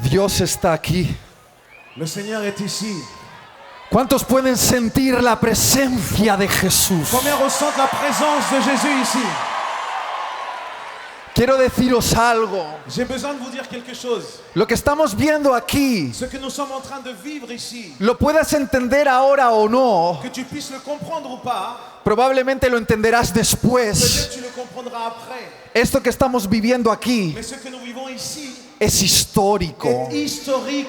Dios está aquí. Le Seigneur est ici. ¿Cuántos pueden sentir la presencia de Jesús? Combien ressentent la présence de Jésus ici? Quiero deciros algo. J'ai besoin de vous dire quelque chose. Lo que estamos viendo aquí, Ce que nous sommes en train de vivre ici, lo puedas entender ahora o no, que tu puisses le comprendre ou pas, probablemente lo entenderás después. peut-être tu le comprendras après. Esto que estamos viviendo aquí Mais ce que nous vivons ici es histórico. est historique.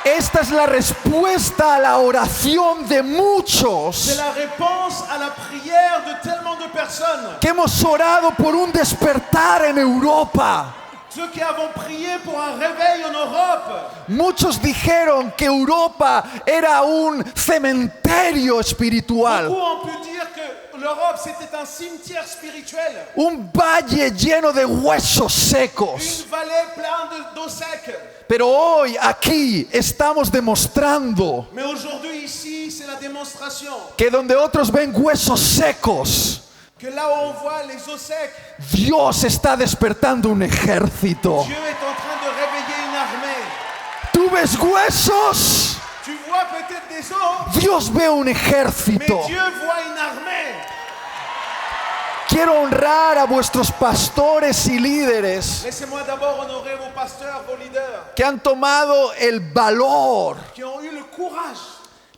Esta es la respuesta a la oración de C'est muchos la réponse à la prière de tellement de personnes. que hemos orado por un despertar en Europa. Ceux qui avons prié pour un réveil en Europe. Muchos dijeron que Europa era un cementerio espiritual, Beaucoup ont pu dire que l'Europe c'était un cimetière spirituel. un valle lleno de huesos secos. Une vallée pleine d'eau sec. Pero hoy aquí estamos demostrando Mais aujourd'hui ici, c'est la démonstration que donde otros ven huesos secos, que là où on voit les eaux secs, Dios está despertando un ejército. Dieu est en train de réveiller une armée. ¿Tú ves huesos? Tu vois peut-être des eaux, Dios ve un mais ejército. Dieu voit une armée. Quiero honrar a vuestros pastores y líderes Laissez-moi d'abord honorer vos pasteurs, vos leaders, que han tomado el valor, qui ont eu le courage,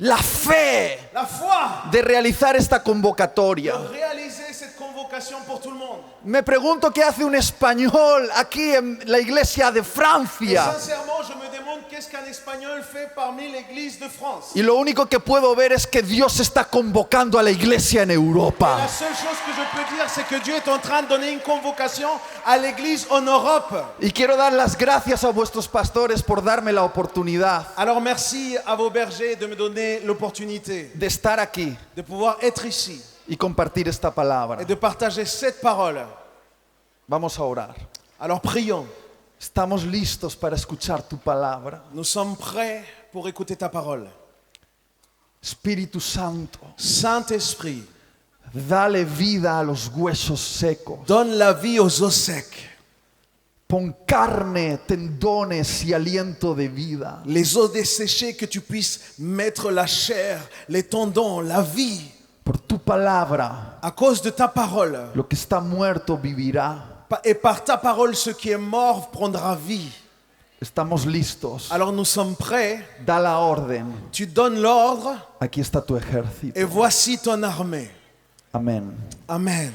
la fe la foi de realizar esta de convocatoria. réaliser cette convocation pour tout le monde. Me pregunto qué hace un español aquí en la iglesia de Et Francia. sincèrement, je me demande qu'est-ce qu'un Espagnol fait parmi l'église de France. Y lo único que puedo ver es que Dios está convocando a la iglesia en La Europa. seule chose que je peux dire, c'est que Dieu est en train de donner une convocation à l'église en Europe. Y quiero dar las gracias a vuestros pastores por darme la oportunidad Alors merci à vos bergers de me donner l'opportunité de estar aquí de pouvoir être ici y compartir esta palabra. et de partager cette parole. Vamos a orar. Alors prions. Estamos listos para escuchar tu palabra. Nous sommes prêts pour écouter ta parole. Espíritu Santo, Saint-Esprit, dale vida a los huesos secos. donne la vie aux os secs. Pon carne, tendones y aliento de vida. Les os desséchés, que tu puisses mettre la chair, les tendons, la vie. Por tu palabra, À cause de ta parole. lo que está muerto vivirá. Et par ta parole, ce qui est mort prendra vie. Estamos listos. Alors nous sommes prêts. Da la orden. Tu donnes l'ordre Aquí está tu ejército. et voici ton armée. Amén. Amen.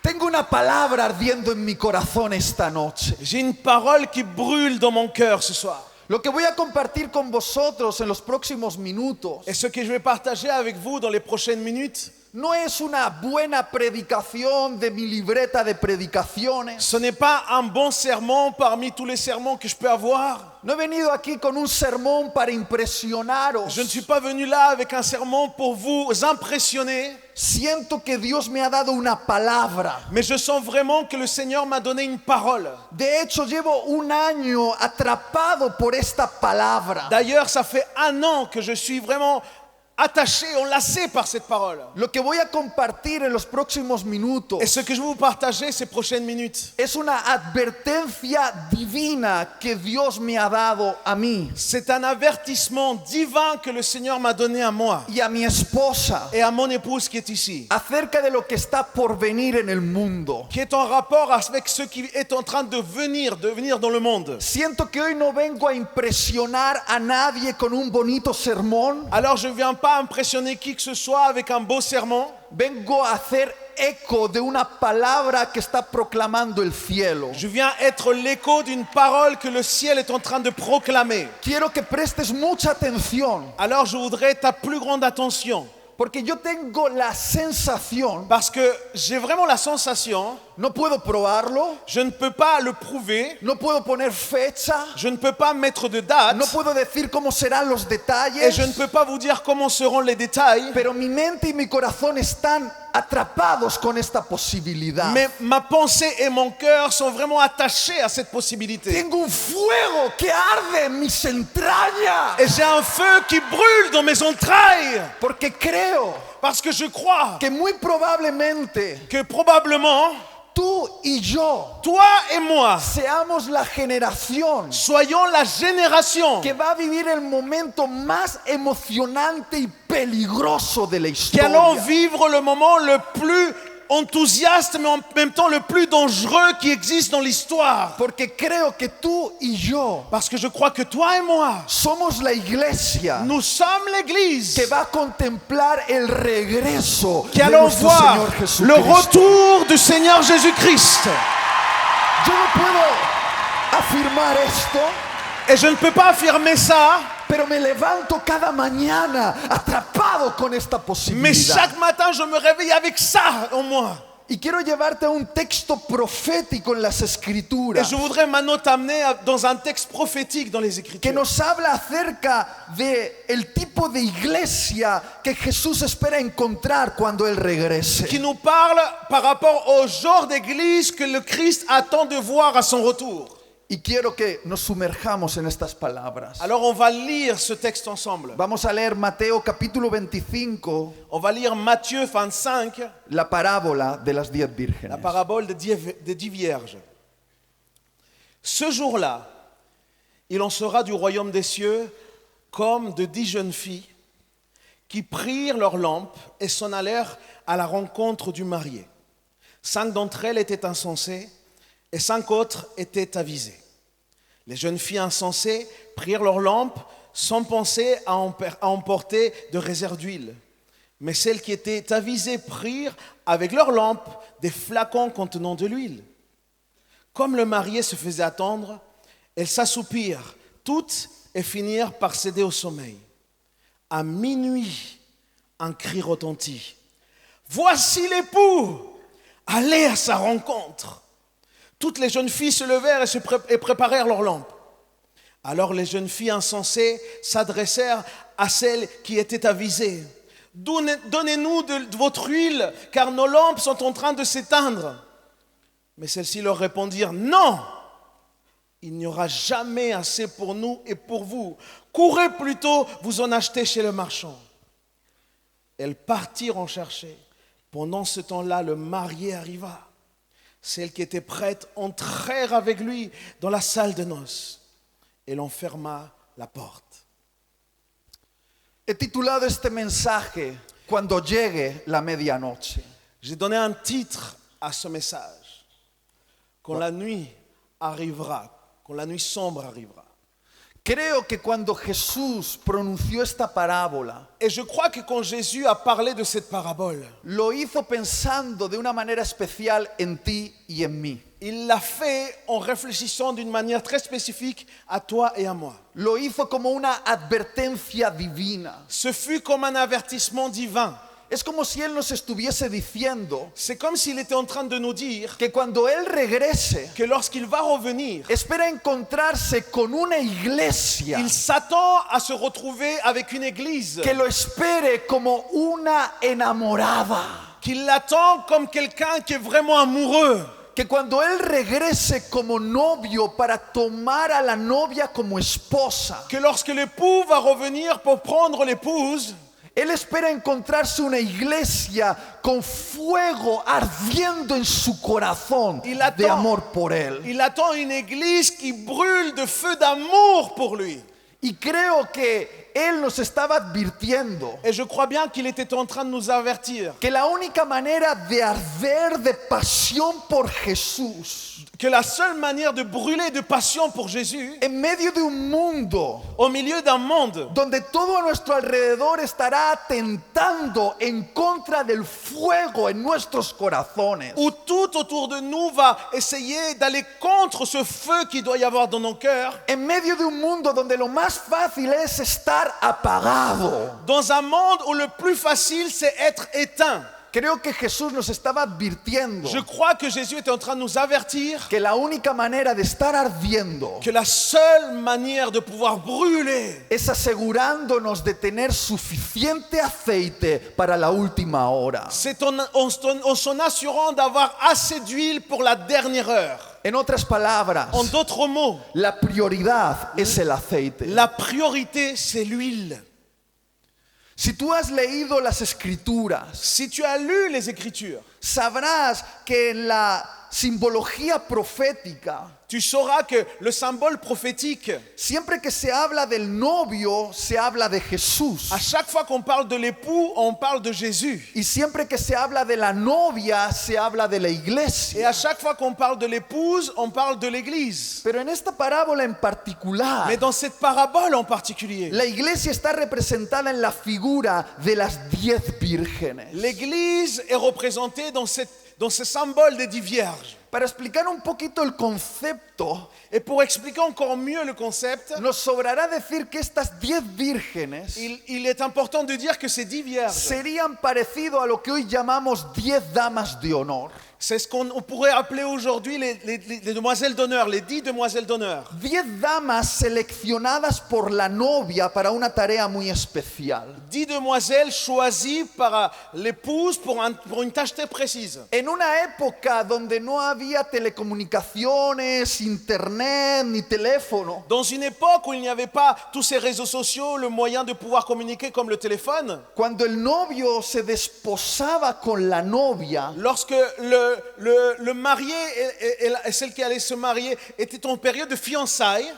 Tengo una palabra ardiendo en mi corazón esta noche. J'ai une parole qui brûle dans mon cœur ce soir. Lo que voy a compartir con vosotros en los próximos minutos Et ce que je vais partager avec vous dans les prochaines minutes, no es una buena predicación de mi libreta de predicaciones. ce n'est pas un bon sermon parmi tous les sermons que je peux avoir. No he venido aquí con un sermón para impresionaros. Je ne suis pas venu là avec un sermon pour vous impressionner, Siento que Dios me ha dado una palabra. mais je sens vraiment que le Seigneur m'a donné une parole. De hecho, llevo un año atrapado por esta palabra. D'ailleurs, ça fait 1 an que je suis vraiment attaché, enlacé par cette parole. Lo que voy a compartir en los próximos minutos Et ce que je vais vous partager ces prochaines minutes, es una advertencia divina que Dios me ha dado a mí c'est un avertissement divin que le Seigneur m'a donné à moi y a mi esposa et à mon épouse qui est ici, acerca de lo que está por venir en el mundo. qui est en rapport avec ce qui est en train de venir dans le monde. Siento que hoy no vengo a impresionar a nadie con un bonito sermón. Alors je ne viens pas impressionner qui que ce soit avec un beau sermon. Vengo a hacer eco de una palabra que está proclamando el cielo. Je viens être l'écho d'une parole que le ciel est en train de proclamer. Quiero que prestes mucha atención, Alors je voudrais ta plus grande attention, porque yo tengo la sensación, parce que j'ai vraiment la sensation, no puedo probarlo, je ne peux pas le prouver, no puedo poner fecha, je ne peux pas mettre de date, no puedo decir cómo serán los et detalles, je ne peux pas vous dire comment seront les détails, pero mi mente y mi corazón están atrapados con esta posibilidad. mais ma pensée et mon cœur sont vraiment attachés à cette possibilité. Tengo un fuego que arde en mis entrañas, Et j'ai un feu qui brûle dans mes entrailles, porque creo Parce que je crois que muy probablemente que probablement, tú y yo toi et moi, seamos la generación soyons la génération que va a vivir el momento más emocionante y peligroso de la qui allons historia. vivre le moment le plus enthousiaste, mais en même temps le plus dangereux qui existe dans l'histoire. Porque creo que tú y yo Parce que je crois que toi et moi, somos la iglesia nous sommes l'Église que va a contemplar el regreso qui de allons nuestro voir Señor le Jesucristo. retour du Seigneur Jésus-Christ. Yo no puedo afirmar esto, Et je ne peux pas affirmer ça, pero me levanto cada mañana atrapado con esta mais posibilidad. chaque matin je me réveille avec ça en moi. Y quiero llevarte a un texto profético en las Et Escrituras je voudrais maintenant t'amener dans un texte prophétique dans les que Écritures nos habla acerca de el tipo de iglesia que Jesús espera encontrar cuando Él regrese. qui nous parle par rapport au genre d'église que le Christ attend de voir à son retour. Y quiero que nos sumerjamos en estas palabras. Alors on va lire ce texte ensemble. Vamos a leer Mateo capítulo 25, On va lire Matthieu 25, la parábola de las 10 la vírgenes. parabole des 10 vierges. Ce jour-là, il en sera du royaume des cieux comme de 10 jeunes filles qui prirent leurs lampes et s'en allèrent à la rencontre du marié. 5 d'entre elles étaient insensées et 5 autres étaient avisées. Les jeunes filles insensées prirent leurs lampes sans penser à emporter de réserve d'huile. Mais celles qui étaient avisées prirent avec leurs lampes des flacons contenant de l'huile. Comme le marié se faisait attendre, elles s'assoupirent toutes et finirent par céder au sommeil. À minuit, un cri retentit. « Voici l'époux! Allez à sa rencontre !» Toutes les jeunes filles se levèrent et préparèrent leurs lampes. Alors les jeunes filles insensées s'adressèrent à celles qui étaient avisées. « Donnez-nous de votre huile, car nos lampes sont en train de s'éteindre. » Mais celles-ci leur répondirent, « Non, il n'y aura jamais assez pour nous et pour vous. Courez plutôt vous en acheter chez le marchand. » Elles partirent en chercher. Pendant ce temps-là, le marié arriva. Celles qui étaient prêtes entrèrent avec lui dans la salle de noces. Et l'on ferma la porte. He titulado este mensaje Cuando llegue la medianoche. J'ai donné un titre à ce message. Quand la nuit arrivera, quand la nuit sombre arrivera. Creo que cuando Jesús pronunció esta parábola, Et je crois que quand Jésus a parlé de cette parabole, lo hizo pensando de una manera especial en ti y en mí. il l'a fait en réfléchissant d'une manière très spécifique à toi et à moi. Lo hizo como una advertencia divina. Ce fut comme un avertissement divin. Es como si Él nos estuviese diciendo C'est comme s'il était en train de nous dire que cuando Él regrese, que lorsqu'il va revenir, espera encontrarse con una iglesia il s'attend à se retrouver avec une église que lo espere como una enamorada. qui l'attend comme quelqu'un qui est vraiment amoureux. Que cuando Él regrese como novio para tomar a la novia como esposa, Que lorsque l'époux va revenir pour prendre l'épouse, Él espera encontrarse una iglesia con fuego ardiendo en su corazón de amor por Él. il attend une église qui brûle de feu d'amour pour lui. Y creo que Él nos estaba advirtiendo Et je crois bien qu'il était en train de nous avertir que la única manera de arder de pasión por Jesús que la seule manière de brûler de passion pour Jésus, en medio de un mundo au milieu d'un monde donde todo a nuestro alrededor estará atentando en contra del fuego en nuestros corazones, où tout autour de nous va essayer d'aller contre ce feu qu'il doit y avoir dans nos cœurs, en medio de un mundo donde lo más fácil es estar apagado. dans un monde où le plus facile c'est être éteint. Creo que Jesús nos estaba advirtiendo Je crois que Jésus était en train de nous avertir que la única manera de estar ardiendo que la seule manière de pouvoir brûler, es asegurándonos de tener suficiente aceite para la última hora. c'est en s'en assurant d'avoir assez d'huile pour la dernière heure. En otras palabras, En d'autres mots, la prioridad es el aceite. la priorité c'est l'huile. Si tú has leído las escrituras, Si tu as lu les Écritures, sabrás que en la simbología profética, tu sauras que le symbole prophétique, siempre que se habla del novio, se habla de Jesús. à chaque fois qu'on parle de l'époux, on parle de Jésus. Y siempre que se habla de la novia, se habla de la Et iglesia. à chaque fois qu'on parle de l'épouse, on parle de l'Église. Pero en esta parábola en particular, Mais dans cette parabole en particulier, la iglesia está representada en la figura de las 10 vírgenes. l'Église est représentée dans ce symbole des 10 vierges. Para explicar un poquito el concepto, Et pour expliquer encore mieux le concept, nos sobrará decir que estas 10 vírgenes il est important de dire que ces 10 vierges, serían parecido a lo que hoy llamamos 10 damas de honor. c'est ce qu'on pourrait appeler aujourd'hui les demoiselles d'honneur, les 10 demoiselles d'honneur. 10 damas seleccionadas por la novia para una tarea muy especial. 10 demoiselles choisies par l'épouse pour une tâche très précise. En una época donde no había telecomunicaciones, internet ni teléfono, Dans une époque où il n'y avait pas tous ces réseaux sociaux, le moyen de pouvoir communiquer comme le téléphone, cuando el novio se desposaba con la novia, lorsque le marié et celle qui allait se marier étaient en période de fiançailles,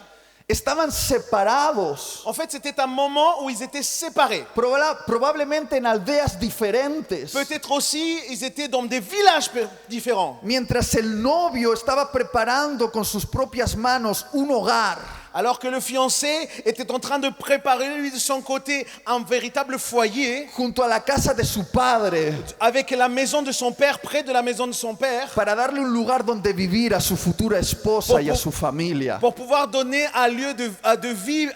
estaban separados, en fait c'était un moment où ils étaient séparés. probablemente en aldeas diferentes, Peut-être aussi ils étaient dans des villages différents. mientras el novio estaba preparando con sus propias manos un hogar. Alors que le fiancé était en train de préparer lui de son côté un véritable foyer Junto a la casa de su padre, avec la maison de son père, près de la maison de son père, para darle un lugar donde vivir a su futura esposa y a su familia. pour pouvoir donner un lieu de vie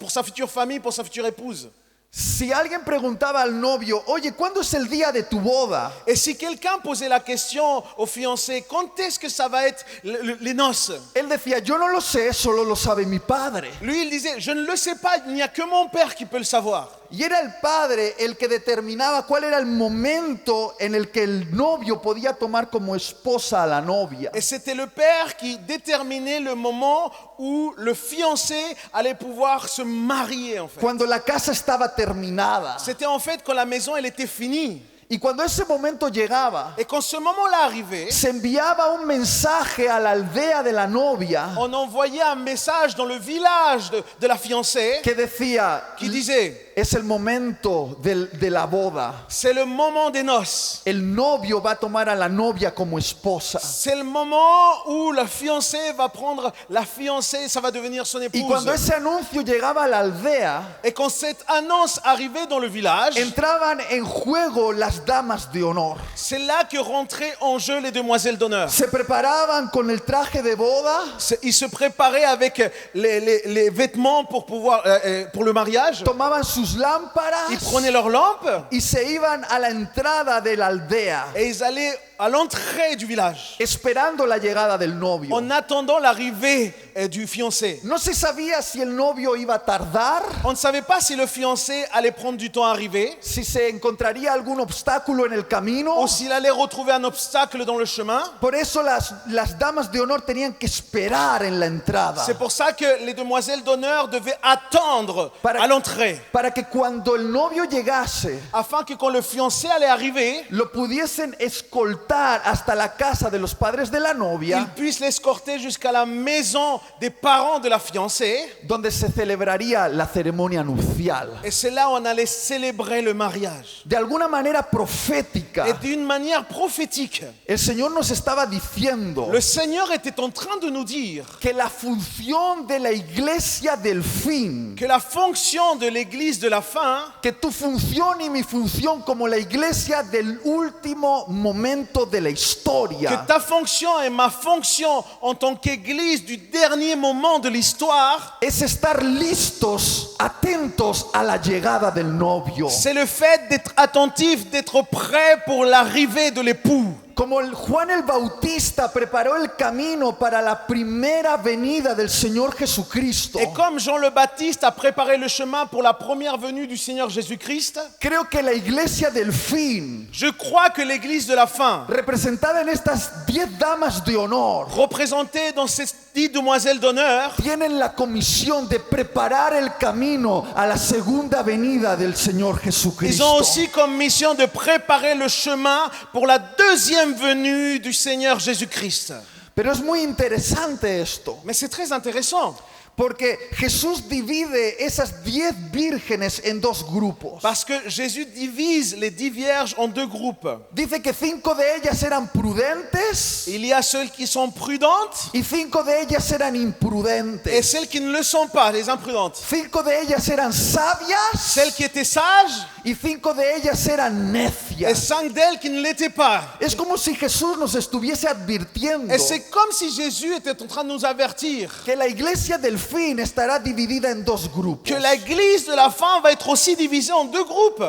pour sa future famille, pour sa future épouse. Si alguien preguntaba al novio, oye, ¿cuándo es el día de tu boda? Et si quelqu'un posait la question au fiancé, quand est-ce que ça va être les noces? Él decía, yo no lo sé, solo lo sabe mi padre. Lui, il disait, je ne le sais pas, il n'y a que mon père qui peut le savoir. Y era el padre el que determinaba cuál era el momento en el que el novio podía tomar como esposa a la novia. Et c'était le père qui déterminait le moment où le fiancé allait pouvoir se marier, en fait. Cuando la casa estaba terminada. C'était en fait quand la maison, elle était finie. Y cuando ese momento llegaba, Et quand ce moment-là arrivait, se enviaba un mensaje a la aldea de la novia on envoyait un message dans le village de la fiancée que decía, qui disait, es el momento de la boda. c'est le moment des noces. El novio va a tomar a la novia como esposa. C'est le moment où la fiancée va prendre la fiancée, ça va devenir son Y épouse. cuando ese anuncio llegaba a la aldea, Et quand cette annonce arrivait dans le village, entraban en juego las damas de honor. c'est là que rentraient en jeu les demoiselles d'honneur. Se preparaban con el traje de boda, Ils se préparaient avec les vêtements pour le mariage. tomaban sus lámparas Ils prenaient leurs lampes y se iban a la entrada de la aldea, et ils allaient à l'entrée du village esperando la llegada del novio. en attendant l'arrivée du fiancé. No se sabía si el novio iba a tardar, On ne savait pas si le fiancé allait prendre du temps à arriver si se encontraría algún obstáculo en el camino. ou s'il allait retrouver un obstacle dans le chemin. Por eso las damas de honor tenían que esperar en la entrada, C'est pour ça que les demoiselles d'honneur devaient attendre à l'entrée, para que cuando el novio llegase, afin que quand le fiancé allait arriver, lo pudiesen escoltar hasta la casa de los padres de la il novia, puisse l'escorter jusqu'à la maison des parents de la fiancée. donde se celebraría la ceremonia nupcial. Et c'est là où on allait célébrer le mariage. De alguna manera profética, Et d'une manière prophétique, el Señor nos estaba diciendo le Seigneur était en train de nous dire que la función de la iglesia del fin, que la fonction de l'église de la fin, que tu función y mi función como la iglesia del último momento de la que historia, ta fonction et ma fonction en tant qu'église du dernier moment de l'histoire, es estar listos, atentos a la llegada del novio. c'est le fait d'être attentif, d'être prêt pour l'arrivée de l'époux. Como Juan el Bautista preparó el camino para la primera venida del Señor Jesucristo, Et comme Jean le Baptiste a préparé le chemin pour la première venue du Seigneur Jésus-Christ, creo que la iglesia del fin, je crois que l'église de la fin, representada en estas 10 damas de honor, représentée dans ces 10 demoiselles d'honneur, tienen la comisión de preparar el camino a la segunda venida del Señor ils Jesucristo. ont aussi comme mission de préparer le chemin pour la deuxième venue du Seigneur Jésus-Christ. Pero es muy interesante esto, Mais c'est très intéressant, porque Jesús divide esas 10 vírgenes en 2 grupos. parce que Jésus divise les 10 vierges en 2 groupes. Dice que 5 de ellas eran prudentes Il y a celles qui sont prudentes y 5 de ellas eran et imprudentes. celles qui ne le sont pas, les imprudentes. 5 de ellas eran sabias Celles qui étaient sages y 5 de ellas eran et necias. 5 d'elles qui ne l'étaient pas. Es como si Jesús nos estuviese advirtiendo Et c'est comme si Jésus était en train de nous avertir que la iglesia del fin estará dividida en 2 grupos. que l'église de la fin va être aussi divisée en 2 groupes.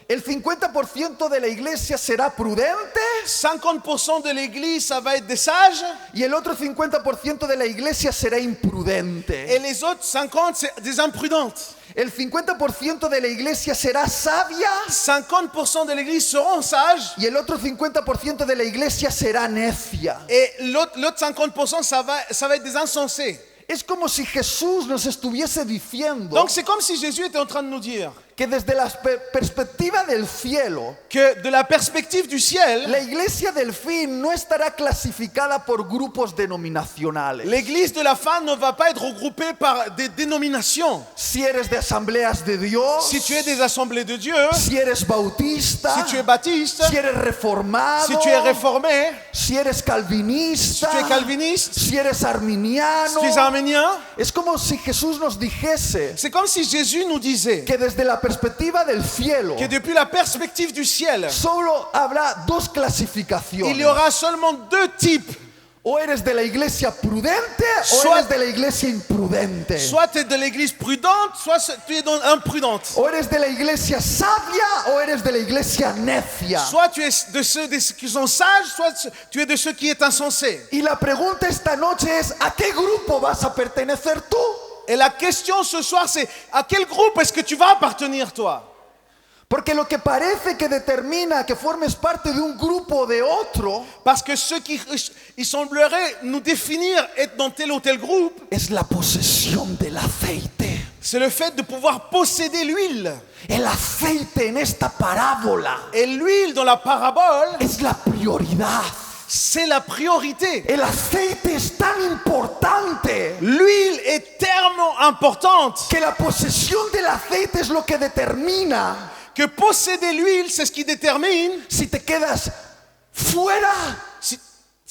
El 50% de la iglesia será prudente 50% de l'église, ça va être des sages, y el otro 50% de la iglesia será et imprudente. les autres 50, c'est des imprudentes. El 50% de la iglesia será sabia 50% de l'église seront sages, y el otro 50% de la iglesia será necia. et l'autre 50%, ça va être des insensés. Es como si Jesús nos estuviese diciendo Donc c'est comme si Jésus était en train de nous dire que desde la perspectiva del cielo, que de la perspective du ciel, la iglesia del fin no estará clasificada por grupos denominacionales. l'église de la fin ne va pas être regroupée par des dénominations. Si eres de asambleas de Dios, Si tu es des assemblées de Dieu, si eres bautista, si tu es baptiste, si eres reformado, si tu es réformé, si eres si calvinista, tu es calviniste, si eres si arminiano, tu es arménien, es como si Jesús nos dijese c'est comme si Jésus nous disait que desde la perspectiva del cielo que depuis la perspective du ciel, solo habrá 2 il clasificaciones. y aura seulement 2 types. O eres de la iglesia prudente o Soit- eres de la iglesia imprudente. Soit tu es de l'église prudente, soit tu es imprudente. O eres de la iglesia sabia o eres de la iglesia necia. Soit tu es de ceux qui sont sages, soit tu es de ceux qui est insensé. Y la pregunta esta noche es, ¿a qué grupo vas a pertenecer tú? Et la question ce soir, c'est à quel groupe est-ce que tu vas appartenir, toi? Porque lo que parece que determina que formes parte de un grupo o de otro Parce que ce qui il semblerait nous définir être dans tel ou tel groupe, es la posesión del aceite. c'est le fait de pouvoir posséder l'huile. El aceite en esta parábola Et l'huile dans la parabole, es la prioridad. c'est la priorité. El aceite es tan importante L'huile est tellement importante que la posesión del aceite es lo que determina que posséder l'huile, c'est ce qui détermine si te quedas fuera si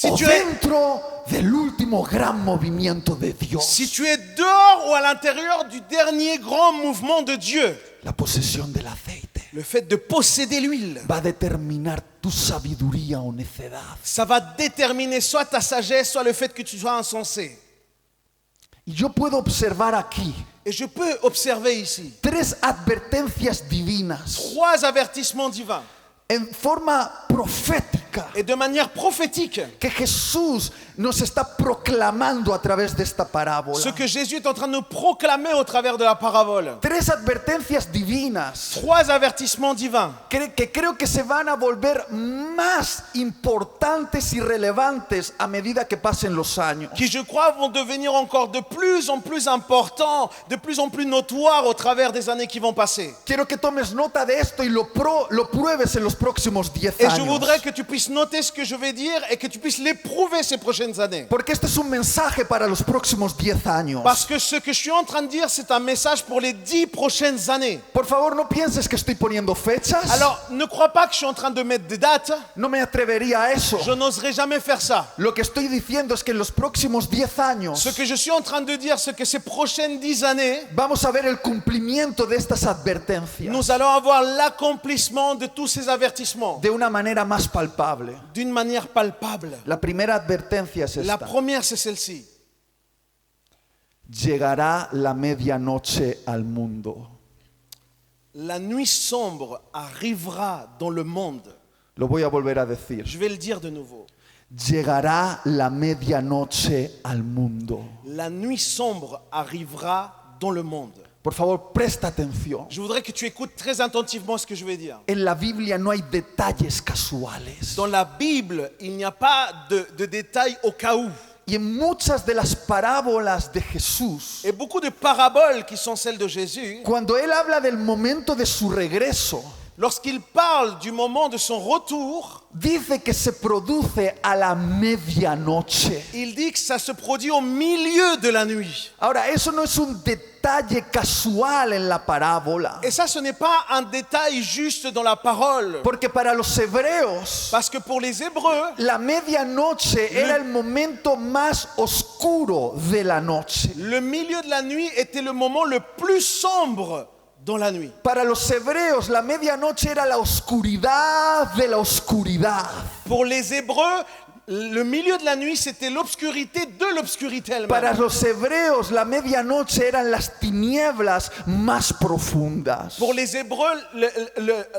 o tu es, dentro del último gran movimiento de Dios. si tu es dehors ou à l'intérieur du dernier grand mouvement de Dieu. La posesión del aceite Le fait de posséder l'huile, va a determinar tu sabiduría o necedad. ça va déterminer soit ta sagesse, soit le fait que tu sois insensé. Y yo puedo observar aquí Et je peux observer ici 3 advertencias divinas 3 avertissements divins. en forma profética Et de manière prophétique, que Jesús nos está proclamando a través de esta parábola. ce que Jésus est en train de nous proclamer au travers de la parabole. 3 advertencias divinas 3 avertissements divins que creo que se van a volver más importantes y relevantes a medida que pasen los años. qui, je crois, vont devenir encore de plus en plus importants, de plus en plus notoires au travers des années qui vont passer. Quiero que tomes nota de esto y lo pruebes en los próximos 10 Et je años. voudrais que tu puisses noter ce que je vais dire et que tu puisses l'éprouver ces prochaines années. Porque este es un mensaje para los próximos 10 años. Parce que ce que je suis en train de dire, c'est un message pour les 10 prochaines années. Por favor, no pienses que estoy poniendo fechas. Alors, ne crois pas que je suis en train de mettre des dates. No me atrevería a eso. Je n'oserais jamais faire ça. Lo que estoy diciendo es que en los próximos 10 años Ce que je suis en train de dire, c'est que ces prochaines 10 années, vamos a ver el cumplimiento de estas advertencias nous allons avoir l'accomplissement de tous ces avertissements de una manera más palpable. d'une manière palpable. La primera advertencia es La esta. première, c'est celle-ci. Llegará la medianoche al mundo. La nuit sombre arrivera dans le monde. Lo voy a volver a decir. Je vais le dire de nouveau. Llegará la medianoche al mundo. La nuit sombre arrivera dans le monde. Por favor, presta atención. Je voudrais que tu écoutes très attentivement ce que je vais dire. En la Biblia no hay detalles casuales. Dans la Bible, il n'y a pas de détails au cas où. Y en muchas de las parábolas de Jesús, Et beaucoup de paraboles qui sont celles de Jésus, cuando él habla del momento de su regreso, lorsqu'il parle du moment de son retour, dice que se produce a la medianoche. il dit que ça se produit au milieu de la nuit. Ahora, eso no es un detalle casual en la parábola, Et ça, ce n'est pas un détail juste dans la parole. porque para los hebreos, Parce que pour les Hébreux, la medianoche era el momento más oscuro de la noche. le milieu de la nuit était le moment le plus sombre dans la nuit. Para los hebreos, la medianoche era la oscuridad de la oscuridad. Pour les Hébreux, le milieu de la nuit, c'était l'obscurité de l'obscurité Para elle-même. los hebreos, la medianoche eran las tinieblas más profundas. Pour les Hébreux,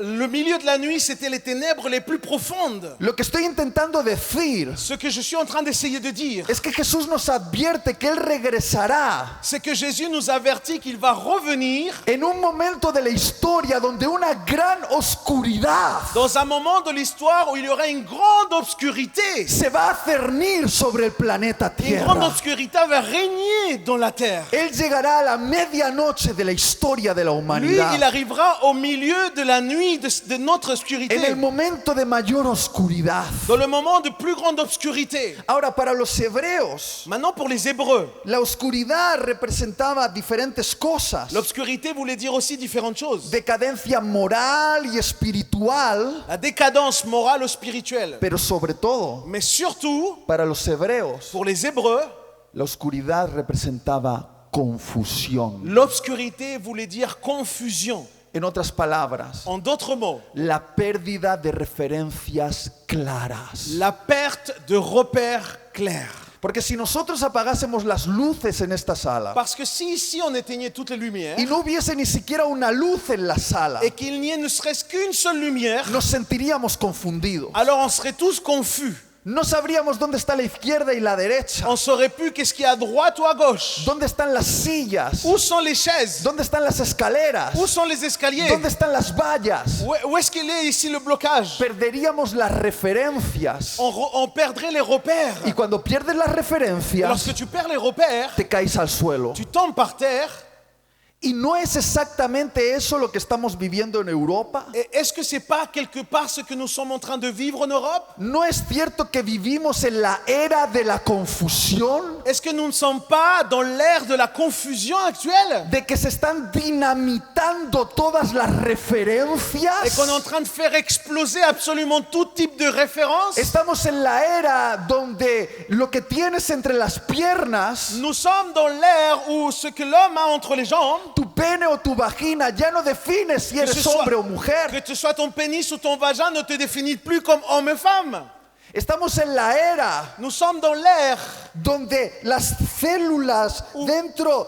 le milieu de la nuit, c'était les ténèbres les plus profondes. Lo que estoy intentando decir Ce que je suis en train d'essayer de dire, es que Jesús nos advierte que Él regresará c'est que Jésus nous avertit qu'il va revenir en un momento de la historia donde una gran oscuridad dans un moment de l'histoire où il y aura une grande obscurité. se va a cernir sobre el planeta Une grande Tierra. obscurité va régner dans la terre. Él llegará a la medianoche de la historia de la Lui, humanidad, il arrivera au milieu de la nuit de notre en obscurité, el momento de mayor oscuridad. dans le moment de plus grande obscurité. Ahora, para los hebreos, Maintenant, pour les Hébreux, la oscuridad representaba diferentes cosas: l'obscurité voulait dire aussi différentes choses. decadencia moral y espiritual, La décadence morale ou spirituelle. pero sobre todo, Mais surtout, para los hebreos, pour les Hébreux, la oscuridad representaba confusión. l'obscurité voulait dire confusion. En otras palabras, En d'autres mots, la pérdida de referencias claras. la perte de repères clairs. Porque si nosotros apagásemos las luces en esta sala Parce que si ici on éteignait toutes les lumières y no hubiese ni siquiera una luz en la sala, et qu'il n'y ait ne serait-ce qu'une seule lumière, nos sentiríamos confundidos. alors on serait tous confus. No sabríamos dónde está la izquierda y la derecha, On ne saurait plus qu'est-ce qu'il y a à droite ou à gauche. dónde están las sillas, Où sont les chaises? dónde están las escaleras, Où sont les escaliers? dónde están las vallas. Où est-ce qu'il est ici le blocage? Perderíamos las referencias. On perdrait les repères. Y cuando pierdes las Et referencias, lorsque tu perds les repères, te caes al suelo. tu tombes par terre. Y no es exactamente eso lo que estamos viviendo en Europa. Et est-ce que c'est pas quelque part ce que nous sommes en train de vivre en Europe? ¿No es cierto que vivimos en la era de la confusión? Est-ce que nous ne sommes pas dans l'ère de la confusion actuelle? De que se están dinamitando todas las Et referencias. qu'on est en train de faire exploser absolument tout type de référence? Estamos en la era donde lo que tienes entre las piernas, Nous sommes dans l'ère où ce que l'homme a entre les jambes, tu pene o tu vagina, ya no defines si que eres ce soit, hombre o mujer. que ce soit ton pénis ou ton vagin, ne te définit plus comme homme et femme. Estamos en la era Nous sommes dans l'ère donde las células dentro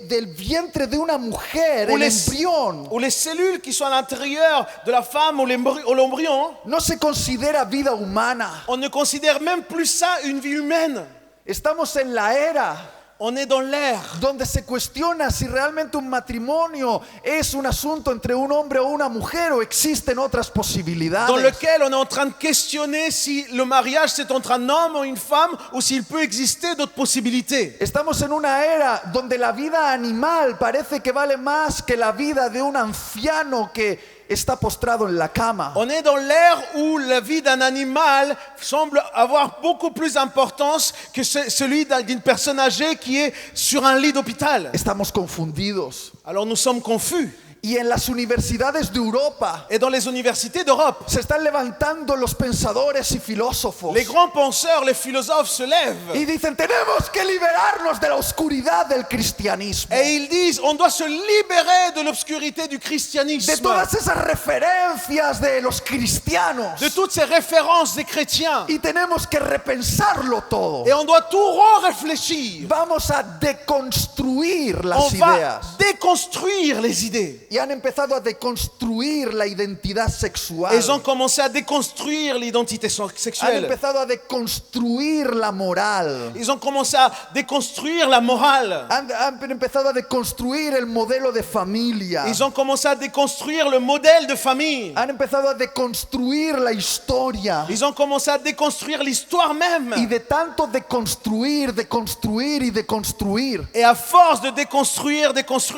del vientre de una mujer, où el les, embrión, où les cellules qui sont à l'intérieur de la femme ou l'embryon, no se considera vida humana. on ne considère même plus ça une vie humaine. Estamos en la era On est dans l'ère donde se cuestiona si realmente un matrimonio es un asunto entre un hombre o una mujer o existen otras dans posibilidades. lequel on est en train de questionner si le mariage c'est entre un homme ou une femme ou s'il peut exister d'autres possibilités. Estamos en una era donde la vida animal parece que vale más que la vida de un anciano que está postrado en la cama. On est dans l'ère où la vie d'un animal semble avoir beaucoup plus d'importance que celui d'une personne âgée qui est sur un lit d'hôpital. Estamos confundidos. Alors nous sommes confus. Y en las universidades de Europa Et dans les universités d'Europe, se están levantando los pensadores y filósofos les grands penseurs, les philosophes se lèvent y dicen: tenemos que liberarnos de la oscuridad del cristianismo, et ils disent on doit se libérer de l'obscurité du christianisme, de todas esas referencias de los cristianos, de toutes ces références des chrétiens, y tenemos que repensarlo todo. et on doit tout réfléchir. Vamos a deconstruir On las va ideas. déconstruire les idées. y han empezado a deconstruir la identidad sexual. Ils ont commencé à déconstruire l'identité Han sexuelle. empezado a deconstruir la moral. Ils ont commencé à déconstruire la morale. Han empezado a deconstruir el modelo de familia. Ils ont commencé à déconstruire le modèle de famille. Han empezado a deconstruir la historia. Ils ont commencé à déconstruire l'histoire même. Y de tanto deconstruir y deconstruir, Et à force de déconstruire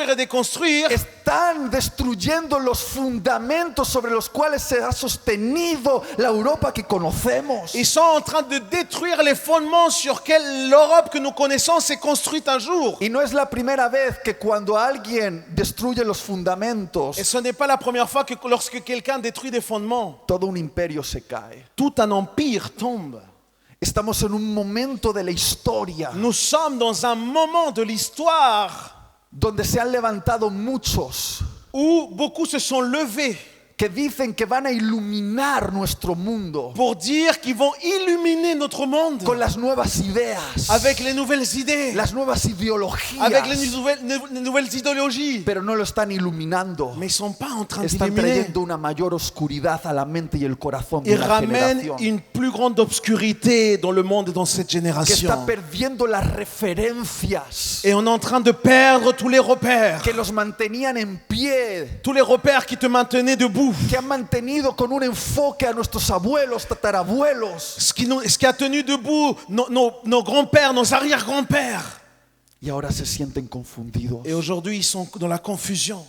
et déconstruire, están destruyendo los fundamentos sobre los cuales se ha sostenido la Europa que conocemos. ils sont en train de détruire les fondements sur lesquels l'Europe que nous connaissons s'est construite un jour. Y no es la primera vez que cuando alguien destruye los fundamentos, Et ce n'est pas la première fois que lorsque quelqu'un détruit des fondements, todo un imperio se cae. tout un empire tombe. Estamos en un momento de la historia Nous sommes dans un moment de l'histoire donde se han levantado muchos où beaucoup se sont levés que dicen que van a iluminar nuestro mundo pour dire qu'ils vont illuminer notre monde con las nuevas ideas, avec les nouvelles idées, las nuevas ideologías, avec les nouvelles idéologies. pero no lo están iluminando. Mais ils ne sont pas en train Están d'illuminer. trayendo una mayor oscuridad a la mente y el corazón de Ils una ramènent generación une plus grande obscurité dans le monde et dans cette que está génération. perdiendo las referencias Et on est en train de perdre tous les repères. que los mantenían en pie, Tous les repères qui te maintenaient debout. que han mantenido con un enfoque a nuestros abuelos, tatarabuelos, Ce qui a tenu debout nos grands-pères, nos arrière-grands-pères. y ahora se sienten confundidos. Et aujourd'hui, ils sont dans la confusion.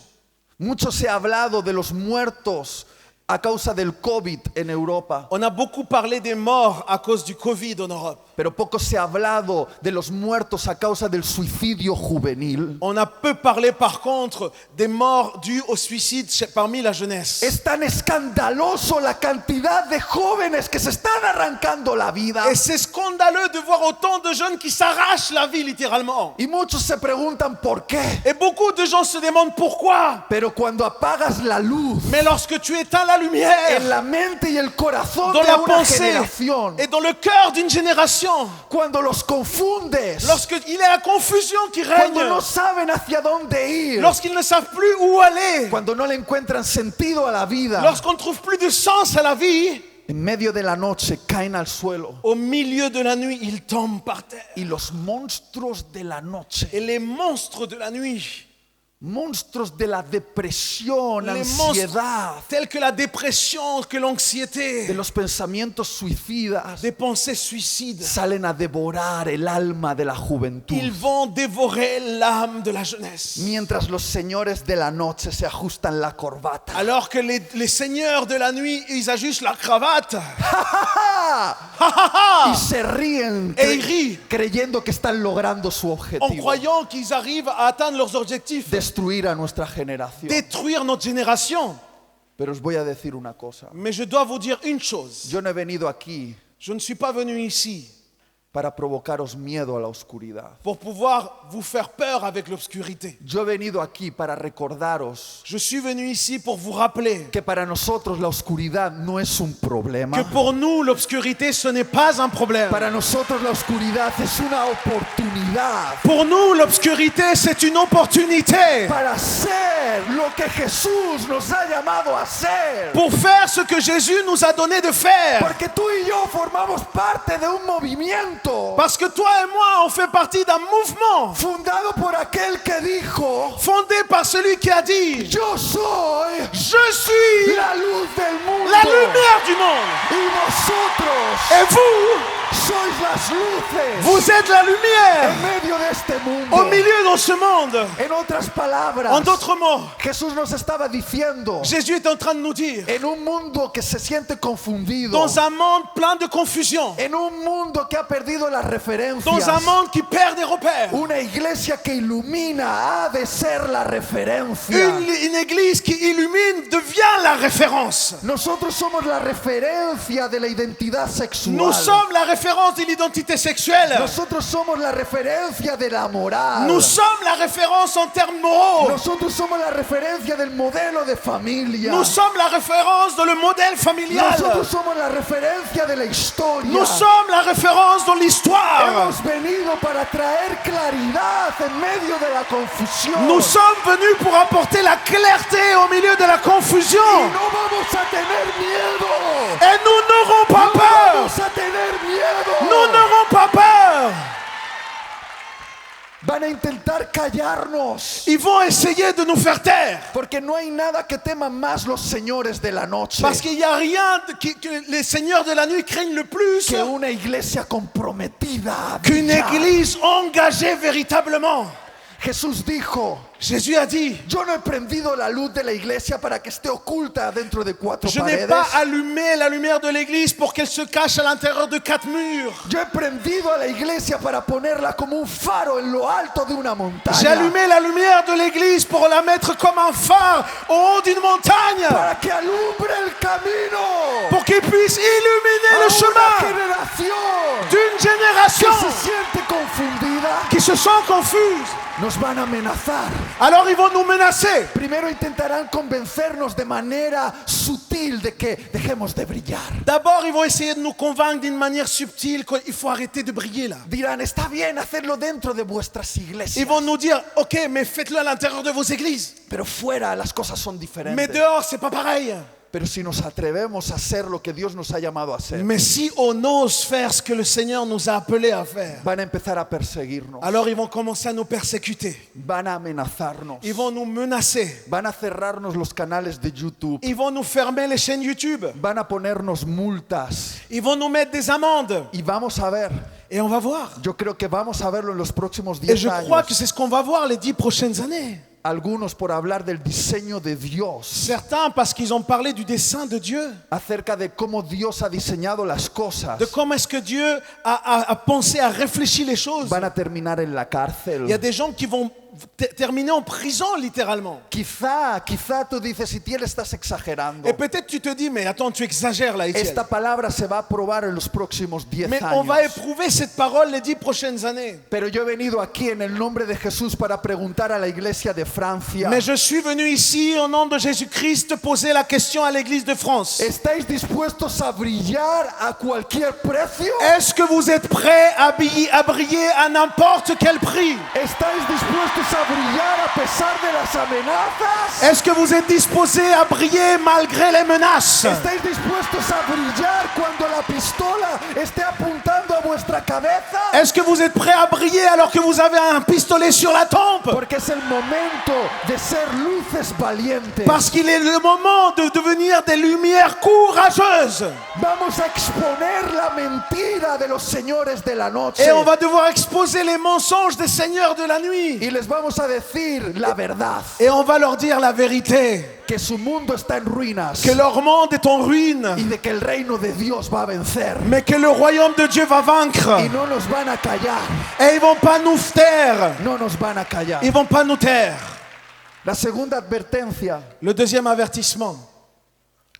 Mucho se ha hablado de los muertos a causa del COVID en Europa, On a beaucoup parlé des morts à cause du Covid en Europe. pero poco se ha hablado de los muertos a causa del suicidio juvenil. On a peu parlé par contre des morts dus au suicide parmi la jeunesse. Es tan escandaloso la cantidad de jóvenes que se están arrancando la vida. Et c'est scandaleux de voir autant de jeunes qui s'arrachent la vie littéralement. Y muchos se preguntan por qué. Et beaucoup de gens se demandent pourquoi. Pero cuando apagas la luz Mais lorsque tu éteins la en lumière la mente y el corazón dans de la una pensée generación, et dans le cœur d'une génération, cuando los confundes, lorsqu'il y a la confusion qui règne, cuando no saben hacia dónde ir, lorsqu'ils ne savent plus où aller, cuando no le encuentran sentido a la vida, lorsqu'on ne trouve plus de sens à la vie, en medio de la noche caen al suelo au milieu de la nuit, ils tombent par terre. y los monstruos de la noche, Et les monstres de la nuit, monstruos de la depresión, les ansiedad, monstres tels que la dépression, que de l'anxiété, los pensamientos suicidas, des pensées suicides, salen a devorar el alma de la juventud. ils vont dévorer l'âme de la jeunesse. Mientras los señores de la noche se ajustan la corbata. Alors que les seigneurs de la nuit, ils ajustent la cravate. Y se ríen Et ils rient creyendo que están logrando su en objetivo. croyant qu'ils arrivent à atteindre leurs objectifs. Destruir a nuestra generación. Détruire notre génération. Pero os voy a decir una cosa. Mais je dois vous dire une chose. Yo no he venido aquí Je ne suis pas venu ici para provocaros miedo a la oscuridad. pour pouvoir vous faire peur avec l'obscurité. Yo he venido aquí para recordaros Je suis venu ici pour vous rappeler que para nosotros la oscuridad no es un problema. que pour nous, l'obscurité, ce n'est pas un problème. Para nosotros la oscuridad es una oportunidad Pour nous, l'obscurité, c'est une opportunité para hacer lo que Jesús nos ha llamado a hacer. pour faire ce que Jésus nous a donné de faire. Porque tú y yo formamos parte de un movimiento Parce que toi et moi, on fait partie d'un mouvement fundado por aquel que dijo: fondé par celui qui a dit yo soy Je suis la luz del mundo. la lumière du monde. Y vosotros Et vous, sois las luces vous êtes la lumière en medio de este mundo. au milieu dans ce monde. En otras palabras, En d'autres mots, Jesús nos estaba diciendo: Jésus est en train de nous dire, en un mundo que se siente confundido, dans un monde plein de confusion, en un mundo que ha perdido las referencias, dans un monde qui perd des repères, una iglesia que ilumina ha de ser la referencia. une église qui illumine devient la référence. Nosotros somos la referencia de la identidad sexual. Nous sommes la référence référence de l'identité sexuelle. Nosotros somos la referencia de la moral. Nous sommes la référence en termes moraux. Nosotros somos la referencia del modelo de familia. Nous sommes la référence dans le modèle familial. Nosotros somos la referencia de la historia. Nous sommes la référence dans l'histoire. Hemos venido para traer claridad en medio de la confusión. Nous sommes venus pour apporter la clarté au milieu de la confusion. Y no vamos a tener miedo. Et nous n'aurons pas No peur. vamos a tener miedo. Nous n'aurons pas peur. Van a intentar callarnos. Ils vont essayer de nous faire taire. Porque no hay nada que teman más los señores de la noche Parce qu'il n'y a rien que les seigneurs de la nuit craignent le plus que una iglesia comprometida a qu'une brillar. église engagée véritablement. Jesús dijo: Jésus a dit, yo no he prendido la luz de la iglesia para que esté oculta dentro de cuatro je n'ai paredes. pas allumé la lumière de l'église pour qu'elle se cache à l'intérieur de 4 murs. Yo he prendido a la iglesia para ponerla como un faro en lo alto de una J'ai montaña. allumé la lumière de l'église pour la mettre comme un phare au haut d'une montagne, Para que alumbre el camino pour qu'il puisse illuminer a le una chemin generación d'une que génération se siente confundida. qui se sent confuse. Nos van a amenazar. Alors ils vont nous menacer. Primero intentarán convencernos de manera sutil de que dejemos de brillar. D'abord, ils vont essayer de nous convaincre d'une manière subtile qu'il faut arrêter de briller là. Dirán: está bien hacerlo dentro de vuestras Ils iglesias, vont nous dire, ok, mais faites-le à l'intérieur de vos églises. pero fuera las cosas son Mais diferentes. dehors, c'est pas pareil. Pero si nos atrevemos a hacer lo que Dios nos ha llamado a hacer, Mais si on ose faire ce que le Seigneur nous a appelés à faire, van a empezar a perseguirnos, alors ils vont commencer à nous persécuter. van a amenazarnos, Ils vont nous menacer. van a cerrarnos los canales de YouTube, Ils vont nous fermer les chaînes YouTube. van a ponernos multas Ils vont nous mettre des amendes. y vamos a ver. Et on va voir. Yo creo que vamos a verlo en los próximos Et 10 je crois años. que c'est ce qu'on va voir les 10 prochaines années. Algunos por hablar del diseño de Dios, Certains parce qu'ils ont parlé du dessein de Dieu, acerca de cómo Dios ha diseñado las cosas, de comment est-ce que Dieu a pensé, a réfléchi les choses. van a terminar en la cárcel. Il y a des gens qui vont terminer en prison littéralement. Quizá tú dices: Itiel, estás exagerando. Et peut-être tu te dis, mais attends, tu exagères là, Etienne. Esta palabra se va a probar en los próximos 10 Mais on va años. éprouver cette parole les 10 prochaines années. Pero yo he venido aquí en el nombre de Jesús para preguntar a la iglesia de Francia: Mais je suis venu ici au nom de Jésus-Christ poser la question à l'église de France. ¿estáis dispuestos a brillar a cualquier precio? Est-ce que vous êtes prêts à briller à n'importe quel prix? ¿Estáis dispuestos a brillar a pesar de las amenazas? Est-ce que vous êtes disposés à briller malgré les menaces? ¿Estáis dispuestos a brillar cuando la pistola esté apuntando a vuestra cabeza? Est-ce que vous êtes prêts à briller alors que vous avez un pistolet sur la tempe? Porque es el momento de ser luces valientes. Parce qu'il est le moment de devenir des lumières courageuses. Vamos a exponer la mentira de los señores de la noche. Et on va devoir exposer les mensonges des seigneurs de la nuit. Y les vamos a decir la verdad: Et on va leur dire la vérité. que su mundo está en ruinas Que leur monde est en ruine. y de que el reino de Dios va a vencer. Mais que le royaume de Dieu va vaincre. Y no nos van a callar, Et ils vont pas nous taire. no nos van a callar. Ils vont pas nous taire. La segunda advertencia Le deuxième avertissement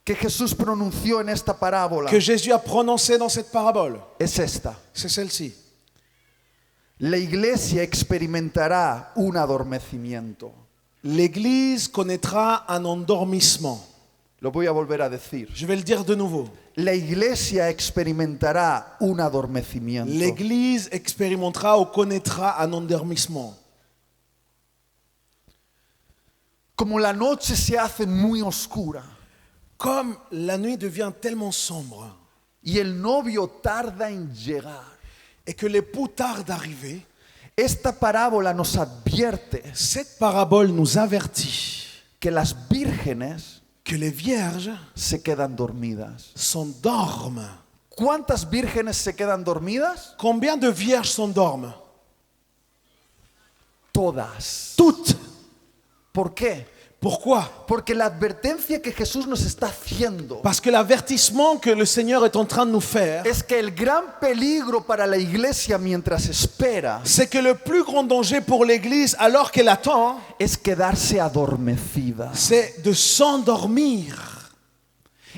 que Jesús pronunció en esta parábola que Jésus a prononcé dans cette parabole, es esta: c'est celle-ci. la iglesia experimentará un adormecimiento. L'Église connaîtra un endormissement. Lo voy a volver a decir. Je vais le dire de nouveau. La iglesia experimentará un adormecimiento. L'Église expérimentera ou connaîtra un endormissement. Como la noche se hace muy oscura Comme la nuit devient tellement sombre y el novio tarda en llegar, et que l'époux tarde d'arriver, esta parábola nos advierte cette parabole nous avertit que las vírgenes que les vierges se quedan dormidas. s'endorment. ¿Cuántas vírgenes se quedan dormidas? Combien de vierges s'endorment? Todas. Toutes. ¿Por qué? Pourquoi? Porque la advertencia que Jesús nos está haciendo Parce que l'avertissement que le Seigneur est en train de nous faire, es que el gran peligro para la iglesia mientras espera c'est que le plus grand danger pour l'Église alors qu'elle attend, es quedarse adormecida. c'est de s'endormir.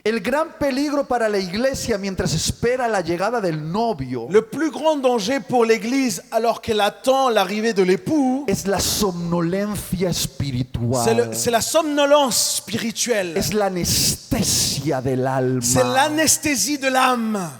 El gran peligro para la iglesia mientras espera la llegada del novio Le plus grand danger pour l'Église alors qu'elle attend l'arrivée de l'époux, es la somnolencia espiritual. c'est la somnolence spirituelle. Es la anestesia del C'est alma. l'anesthésie de l'âme.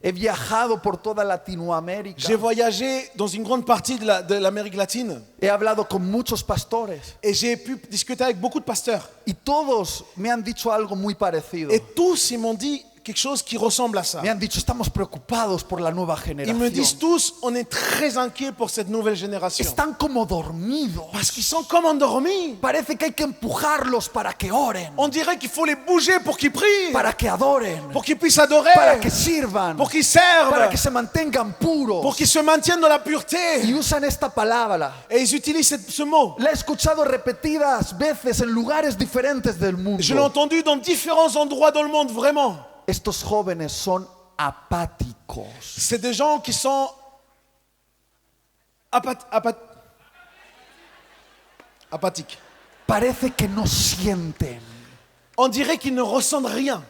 He viajado por toda Latinoamérica. J'ai voyagé dans une grande partie de l'Amérique latine He hablado con muchos pastores et j'ai pu discuter avec beaucoup de pasteurs. y todos me han dicho algo muy parecido. Et tous, ils m'ont dit quelque chose qui ressemble à ça. Me han dicho, estamos preocupados por la nueva Ils me disent generación. tous, on est très inquiets pour cette nouvelle génération. Están como dormidos. Parce qu'ils sont comme endormis. Parece que hay que empujarlos para que oren, On dirait qu'il faut les bouger pour qu'ils prient, para que adoren, pour qu'ils puissent adorer, para que sirvan, pour qu'ils para servent, que se mantengan pour puros. qu'ils se maintiennent dans la pureté. Y usan esta palabra. Et ils utilisent ce mot. La he escuchado repetidas veces en lugares diferentes del mundo. Je l'ai entendu dans différents endroits dans le monde, vraiment. Estos jóvenes son apáticos. C'est des gens qui sont apathiques. Parece que no sienten, On dirait qu'ils ne ressentent rien,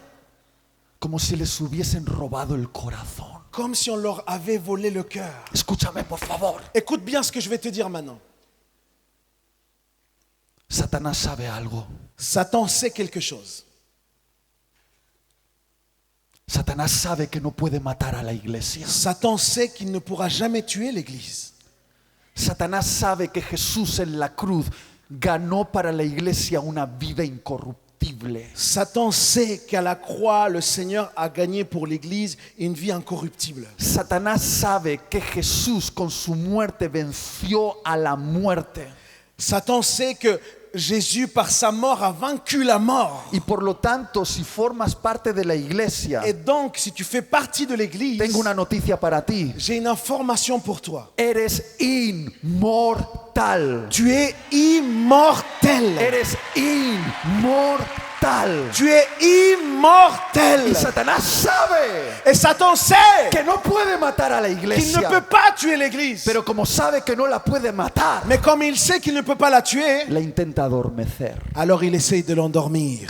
como si les hubiesen robado el corazón. comme si on leur avait volé le cœur. Escúchame, por favor. Écoute bien ce que je vais te dire maintenant. Satanás sabe algo. Satan sait quelque chose. Satanás sabe que no puede matar a la iglesia. Satan sait qu'il ne pourra jamais tuer l'Église. Satanás sabe que Jesús en la cruz ganó para la iglesia una vida incorruptible. Satan sait qu'à la croix, le Seigneur a gagné pour l'Église une vie incorruptible. Satanás sabe que Jesús con su muerte venció a la muerte. Satan sait que Jésus, par sa mort, a vaincu la mort. Y por lo tanto, si formas parte de la iglesia, Et donc, si tu fais partie de l'Église, tengo una noticia para ti. j'ai une information pour toi. Eres inmortal. Tu es immortel. Eres inmortal. Tu es immortel. Y Satanás sabe Et Satan sait que no puede matar a la qu'il ne iglesia. peut pas tuer l'Église. Pero como sabe que no la puede matar, Mais comme il sait qu'il ne peut pas la tuer, la intenta adormecer. alors il essaye de l'endormir.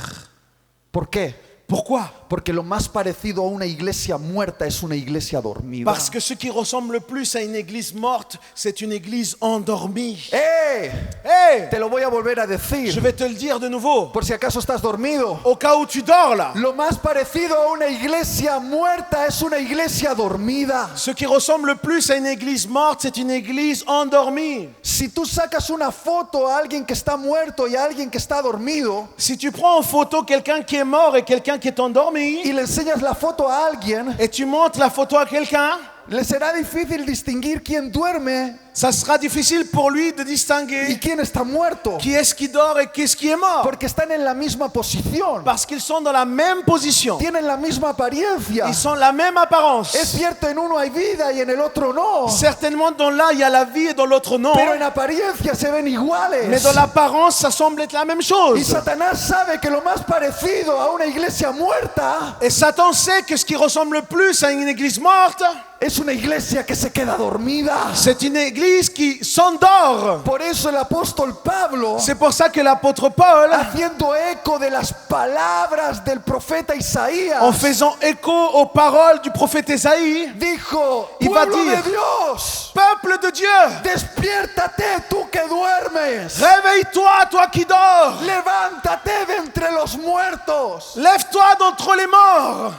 ¿Por qué? Pourquoi? Porque lo más parecido a una iglesia muerta es una iglesia dormida. Parce que ce qui ressemble le plus à une église morte, c'est une église endormie. ¡Eh! Hey, Te lo voy a volver a je decir, vais te le dire de nouveau. por si acaso estás dormido. Au cas où tu dors là, Lo más parecido a una iglesia muerta es una iglesia dormida. ce qui ressemble le plus à une église morte, c'est une église endormie. Si tú sacas una foto a alguien que está muerto y a alguien que está dormido Si tu prends en photo quelqu'un qui est mort et quelqu'un qui est endormi, y le enseñas la foto a alguien, et tu montres la photo à quelqu'un, le será difícil distinguir quién duerme ça sera difficile pour lui de y distinguer quién está muerto, qui est-ce qui dort et qui est-ce qui est mort. porque están en la misma posición, Parce qu'ils sont dans la même position. tienen la misma apariencia. Ils sont la même apparence. Es cierto, en uno hay vida y en el otro no, Certainement dans l'un il y a la vie et dans l'autre non. pero en apariencia se ven Mais iguales. dans l'apparence ça semble être la même Y chose. Satanás sabe que lo más parecido a una iglesia muerta Et Satan sait que ce qui ressemble le plus à une église morte, es una iglesia que se queda dormida. c'est une église qui s'endort. Por eso el apóstol Pablo, C'est pour ça que l'apôtre Paul, haciendo eco de las palabras del profeta Isaías, en faisant écho aux paroles du prophète Ésaïe, dijo, Il va pueblo dire, de Dios, peuple de Dieu, despiértate tú que duermes, réveille-toi, toi qui dors. levántate de entre los muertos. Lève-toi d'entre les morts.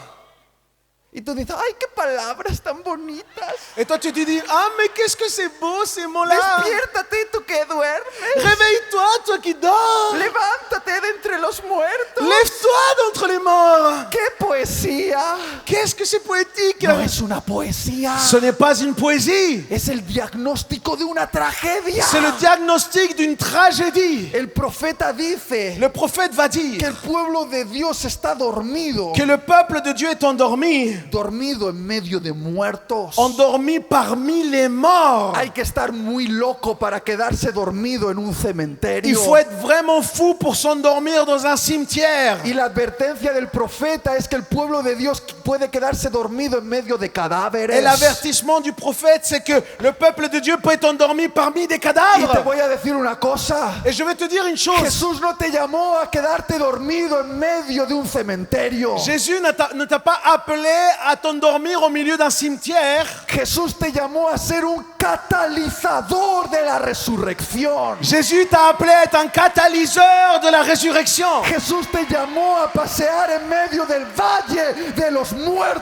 Y tú dices, ay, qué palabras tan bonitas. Et toi tu te dis, ah mais qu'est-ce que c'est beau ces mots-là. Despiértate tú que duermes, Réveille-toi, toi qui dors. levántate de entre los muertos. Lève-toi d'entre les morts. ¡Qué poesía! Qu'est-ce que c'est poétique. No es una poesía, Ce n'est pas une poésie. es el diagnóstico de una tragedia. C'est le diagnostic d'une tragédie. El profeta dice Le prophète va que dire el pueblo de Dios está dormido, que le peuple de Dieu est endormi. dormido en medio de muertos. Endormi parmi les morts. Hay que estar muy loco para quedarse dormido en un Il cementerio. faut être vraiment fou pour s'endormir dans un cimetière. Y la advertencia del profeta es que el pueblo de Dios puede quedarse quedarse dormido en medio de Et cadáveres. l'avertissement du prophète, c'est que le peuple de Dieu peut être endormi parmi des Y te cadavres. voy a decir una cosa. Et je vais te dire une chose. Jesús no te llamó a quedarte dormido en medio de un cementerio. Jésus ne t'a pas appelé à t'endormir au milieu d'un cimetière. Jesús te llamó a ser un catalizador de la resurrección. Jésus t'a appelé à être un catalyseur de la résurrection. Jesús te llamó a pasear en medio del valle de los muertos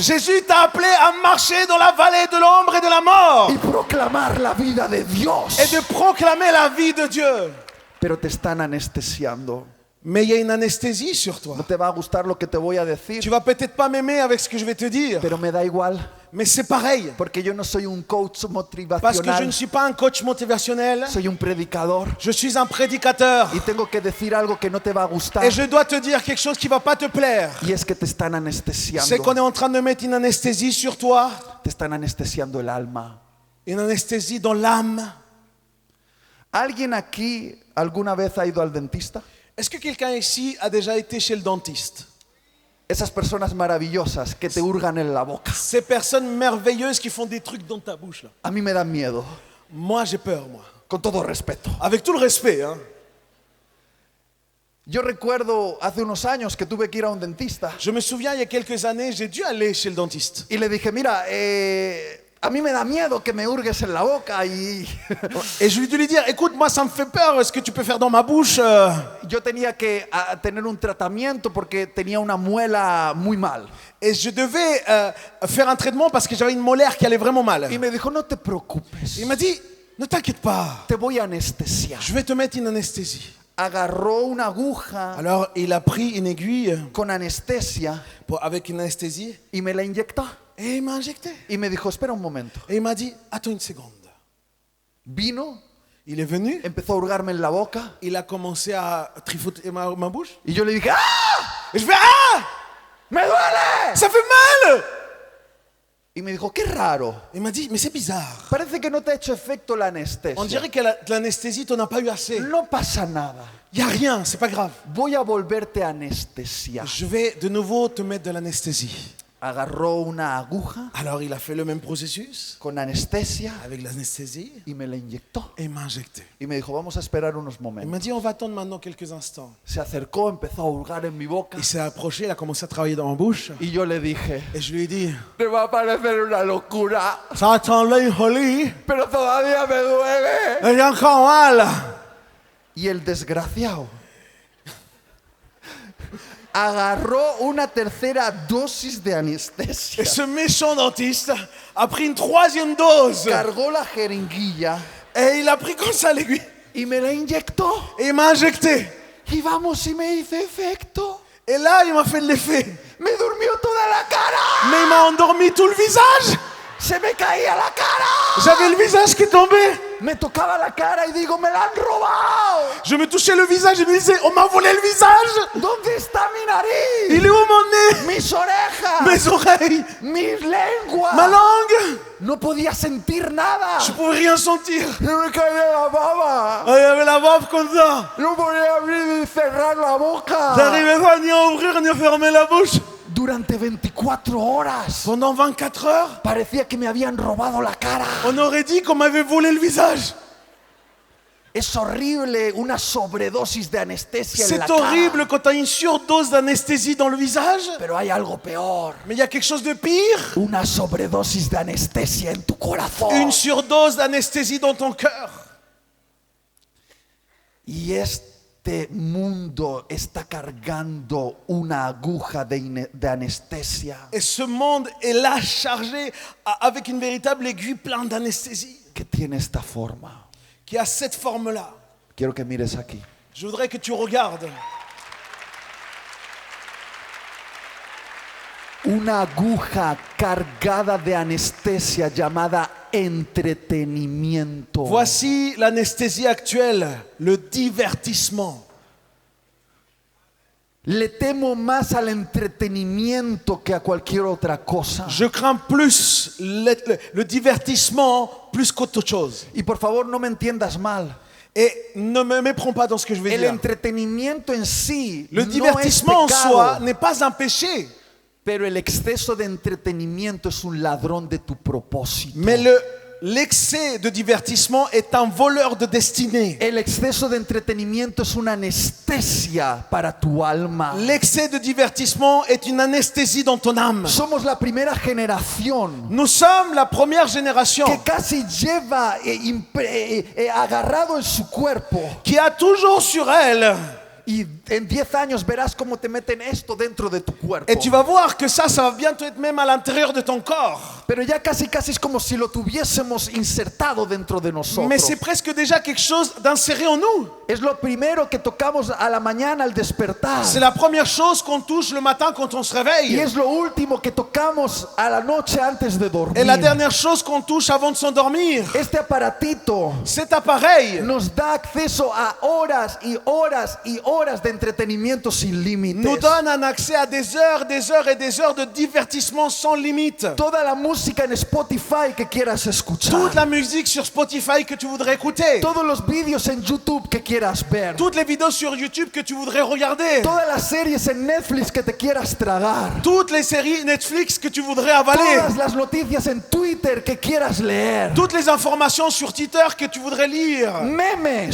Jésus t'a appelé à marcher dans la vallée de l'ombre et de la mort y proclamar la vida de Dios. et de proclamer la vie de Dieu. Pero te están anestesiando. Mais il y a une anesthésie sur toi. No te va a gustar lo que te voy a Tu decir, vas peut-être pas m'aimer avec ce que je vais te dire, pero me da igual, mais c'est pareil. porque yo no soy un coach Parce que je motivacional, ne suis pas un coach motivationnel, soy un predicador je suis un prédicateur. y tengo que decir algo que no te va a gustar, Et je dois te dire quelque chose qui va pas te plaire. y es que te están C'est anestesiando, qu'on est en train de mettre une anesthésie sur toi, te están anestesiando el alma. une anesthésie dans l'âme. ¿Alguien aquí alguna vez ha ido al dentista? Est-ce que quelqu'un ici a déjà été chez le dentiste? Esas personas maravillosas que te hurgan en la boca. Ces personnes merveilleuses qui font des trucs dans ta bouche là. A mí me dan miedo, Moi j'ai peur, moi. con todo respeto. Avec tout le respect, hein. Yo recuerdo hace unos años que tuve que ir a un dentista Je me souviens, il y a quelques années, j'ai dû aller chez le dentiste. y le dije, mira, a mí me da miedo que me hurgues en la boca y Et je lui ai dû lui dire, écoute, moi ça me fait peur, est-ce que tu peux faire dans ma bouche yo tenía que tener un tratamiento porque tenía una muela muy mal. Et je devais faire un traitement parce que j'avais une molaire qui allait vraiment mal. Y me dijo, no te preocupes, Il m'a dit, ne t'inquiète pas, te voy a anestesiar. je vais te mettre une anesthésie. Agarró una aguja Alors il a pris une aiguille con anestesia avec une anesthésie y me la inyectó. et il m'a injecté. Y me dijo, espera un momento. Et il m'a dit, attends une seconde. Vino, Il est venu, empezó a hurgarme en la boca il a commencé à trifoter ma bouche. y yo le dije, ¡ah! Et je fais, ah, ¡Me duele! ça fait mal. Y me dijo, qué raro. Il m'a dit, mais c'est bizarre. Parece que no te ha hecho efecto la On anestesia. dirait que l'anesthésie, tu n'en as pas eu assez. No pasa nada. Il n'y a rien, c'est pas grave. Voy a volverte a anestesiar. Je vais de nouveau te mettre de l'anesthésie. Agarró una aguja Alors il a fait le même processus con anestesia avec l'anesthésie y me la inyectó. et il m'a injecté. Y me dijo, vamos a esperar unos Il momentos. m'a dit, on va attendre maintenant quelques instants. Se acercó, empezó a hurgar en mi boca. Il s'est approché, il a commencé à travailler dans ma bouche. Y yo le dije, Et je lui ai dit, te va a parecer una locura, ça t'enlève folie, pero todavía me duele. il y a encore mal. Y el desgraciado agarró una tercera dosis de anestesia, Et ce méchant dentiste a pris une troisième dose. cargó la jeringuilla Et il a pris comme ça l'aiguille. y me la inyectó. Et il m'a injecté. Y vamos, y me hizo efecto. Et là, il m'a fait de l'effet. Me durmió toda la cara. Mais il m'a endormi tout le visage. Se me caía la cara. J'avais le visage qui tombait. Me tocaba la cara y digo, me la han robado. Je me touchais le visage et me disais, on m'a volé le visage. ¿Dónde está mi nariz? Il est où mon nez? Mis orejas. Mes oreilles? Mis lenguas. Ma langue? No podía sentir nada. Je pouvais rien sentir. Se me caía la baba. Il y avait la bave comme ça. No podía abrir y cerrar la boca. J'arrivais pas ni à ouvrir ni à fermer la bouche. Durante 24 horas Pendant 24 heures, parecía que me habían robado la cara. on aurait dit qu'on m'avait volé le visage. Es horrible una sobredosis de anestesia en la C'est cara. horrible quand tu as une surdose d'anesthésie dans le visage. Pero hay algo peor. Mais il y a quelque chose de pire. Una sobredosis de anestesia en tu corazón. Une surdose d'anesthésie dans ton cœur. Y este mundo está cargando una aguja de anestesia Et ce monde est là chargé avec une véritable aiguille pleine d'anesthésie que tiene esta forma. qui a cette forme-là. Quiero que mires aquí. Je voudrais que tu regardes. Una aguja cargada de anestesia llamada entretenimiento. Voici l'anesthésie actuelle, le divertissement. Le temo más al entretenimiento que a cualquier otra cosa. Je crains plus le divertissement plus qu'autre chose. Y por favor no me entiendas mal. Et ne me méprends pas dans ce que je vais El dire. entretenimiento en sí Le no es divertissement en pecado. soi n'est pas un péché. Pero el exceso de entretenimiento es un ladrón de tu propósito. Mais l'excès de divertissement est un voleur de destinée. El exceso de entretenimiento es una anestesia para tu alma. L'excès de divertissement est une anesthésie dans ton âme. Somos la primera generación Nous sommes la première génération que casi lleva agarrado en su cuerpo. qui a toujours sur elle. Y en 10 años verás cómo te meten esto dentro de tu cuerpo. Et tu vas voir que ça va bientôt être même à l'intérieur de ton corps. Pero ya casi es como si lo tuviésemos insertado dentro de nosotros. Mais c'est presque déjà quelque chose d'inséré en nous. Es lo primero que tocamos a la mañana al despertar. C'est la première chose qu'on touche le matin quand on se Y réveille. es lo último que tocamos a la noche antes de dormir. Et la dernière chose qu'on touche avant de s'endormir. Este aparatito Cet appareil nos da acceso a horas y horas y horas de entretenimiento sin límites. nous donne un accès à des heures et des heures de divertissement sans limite. Toda la música en Spotify que quieras escuchar. Toute la musique sur Spotify que tu voudrais écouter. Todos los vídeos en YouTube que quieras ver. Toutes les vidéos sur YouTube que tu voudrais regarder. Todas las series en Netflix que te quieras tragar. Toutes les séries Netflix que tu voudrais avaler. Todas las noticias en Twitter que quieras leer. Toutes les informations sur Twitter que tu voudrais lire. Memes.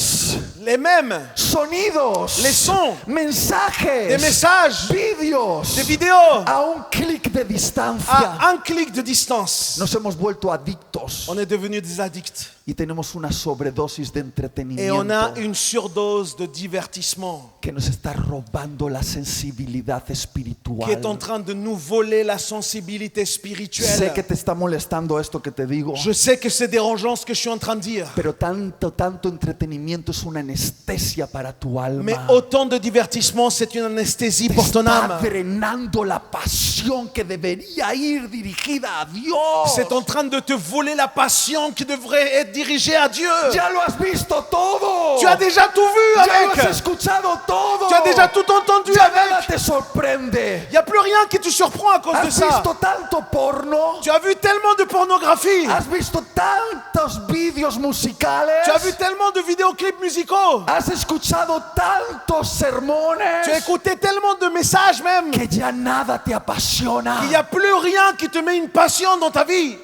Les mêmes. Sonidos. Les sons. Mensajes. Des messages. Vídeos. Des vidéos. A un clic de distancia. À un clic de distance. Nos hemos vuelto adictos. On est devenus des addicts. Y tenemos una sobredosis de Et on a entretenimiento une surdose de divertissement que nos está robando la sensibilidad qui est en espiritual. train de nous voler la sensibilité Sé spirituelle. que te está molestando esto que te digo, Je sais que c'est dérangeant ce que je suis en train de dire. pero tanto entretenimiento es una anestesia para tu Mais alma. autant de divertissement, c'est une anesthésie Te pour ton está âme. drenando la pasión que debería ir dirigida a Dios. C'est en train de te voler la passion qui devrait être dirigée à Dieu. Ya lo has visto todo. Tu as déjà tout vu Ya lo has avec. escuchado todo. Tu as déjà tout entendu Ya nada avec. te sorprende. Il n'y a plus rien qui te surprend à cause de Has ça. visto tanto porno. Tu as vu tellement de pornographie. Has visto tantos vídeos musicales. Tu as vu tellement de vidéoclips musicaux. Has escuchado tantos sermones. Tu as écouté tellement de messages même. Que ya nada te apasiona. Il n'y a plus rien qui te met une passion dans ta vie.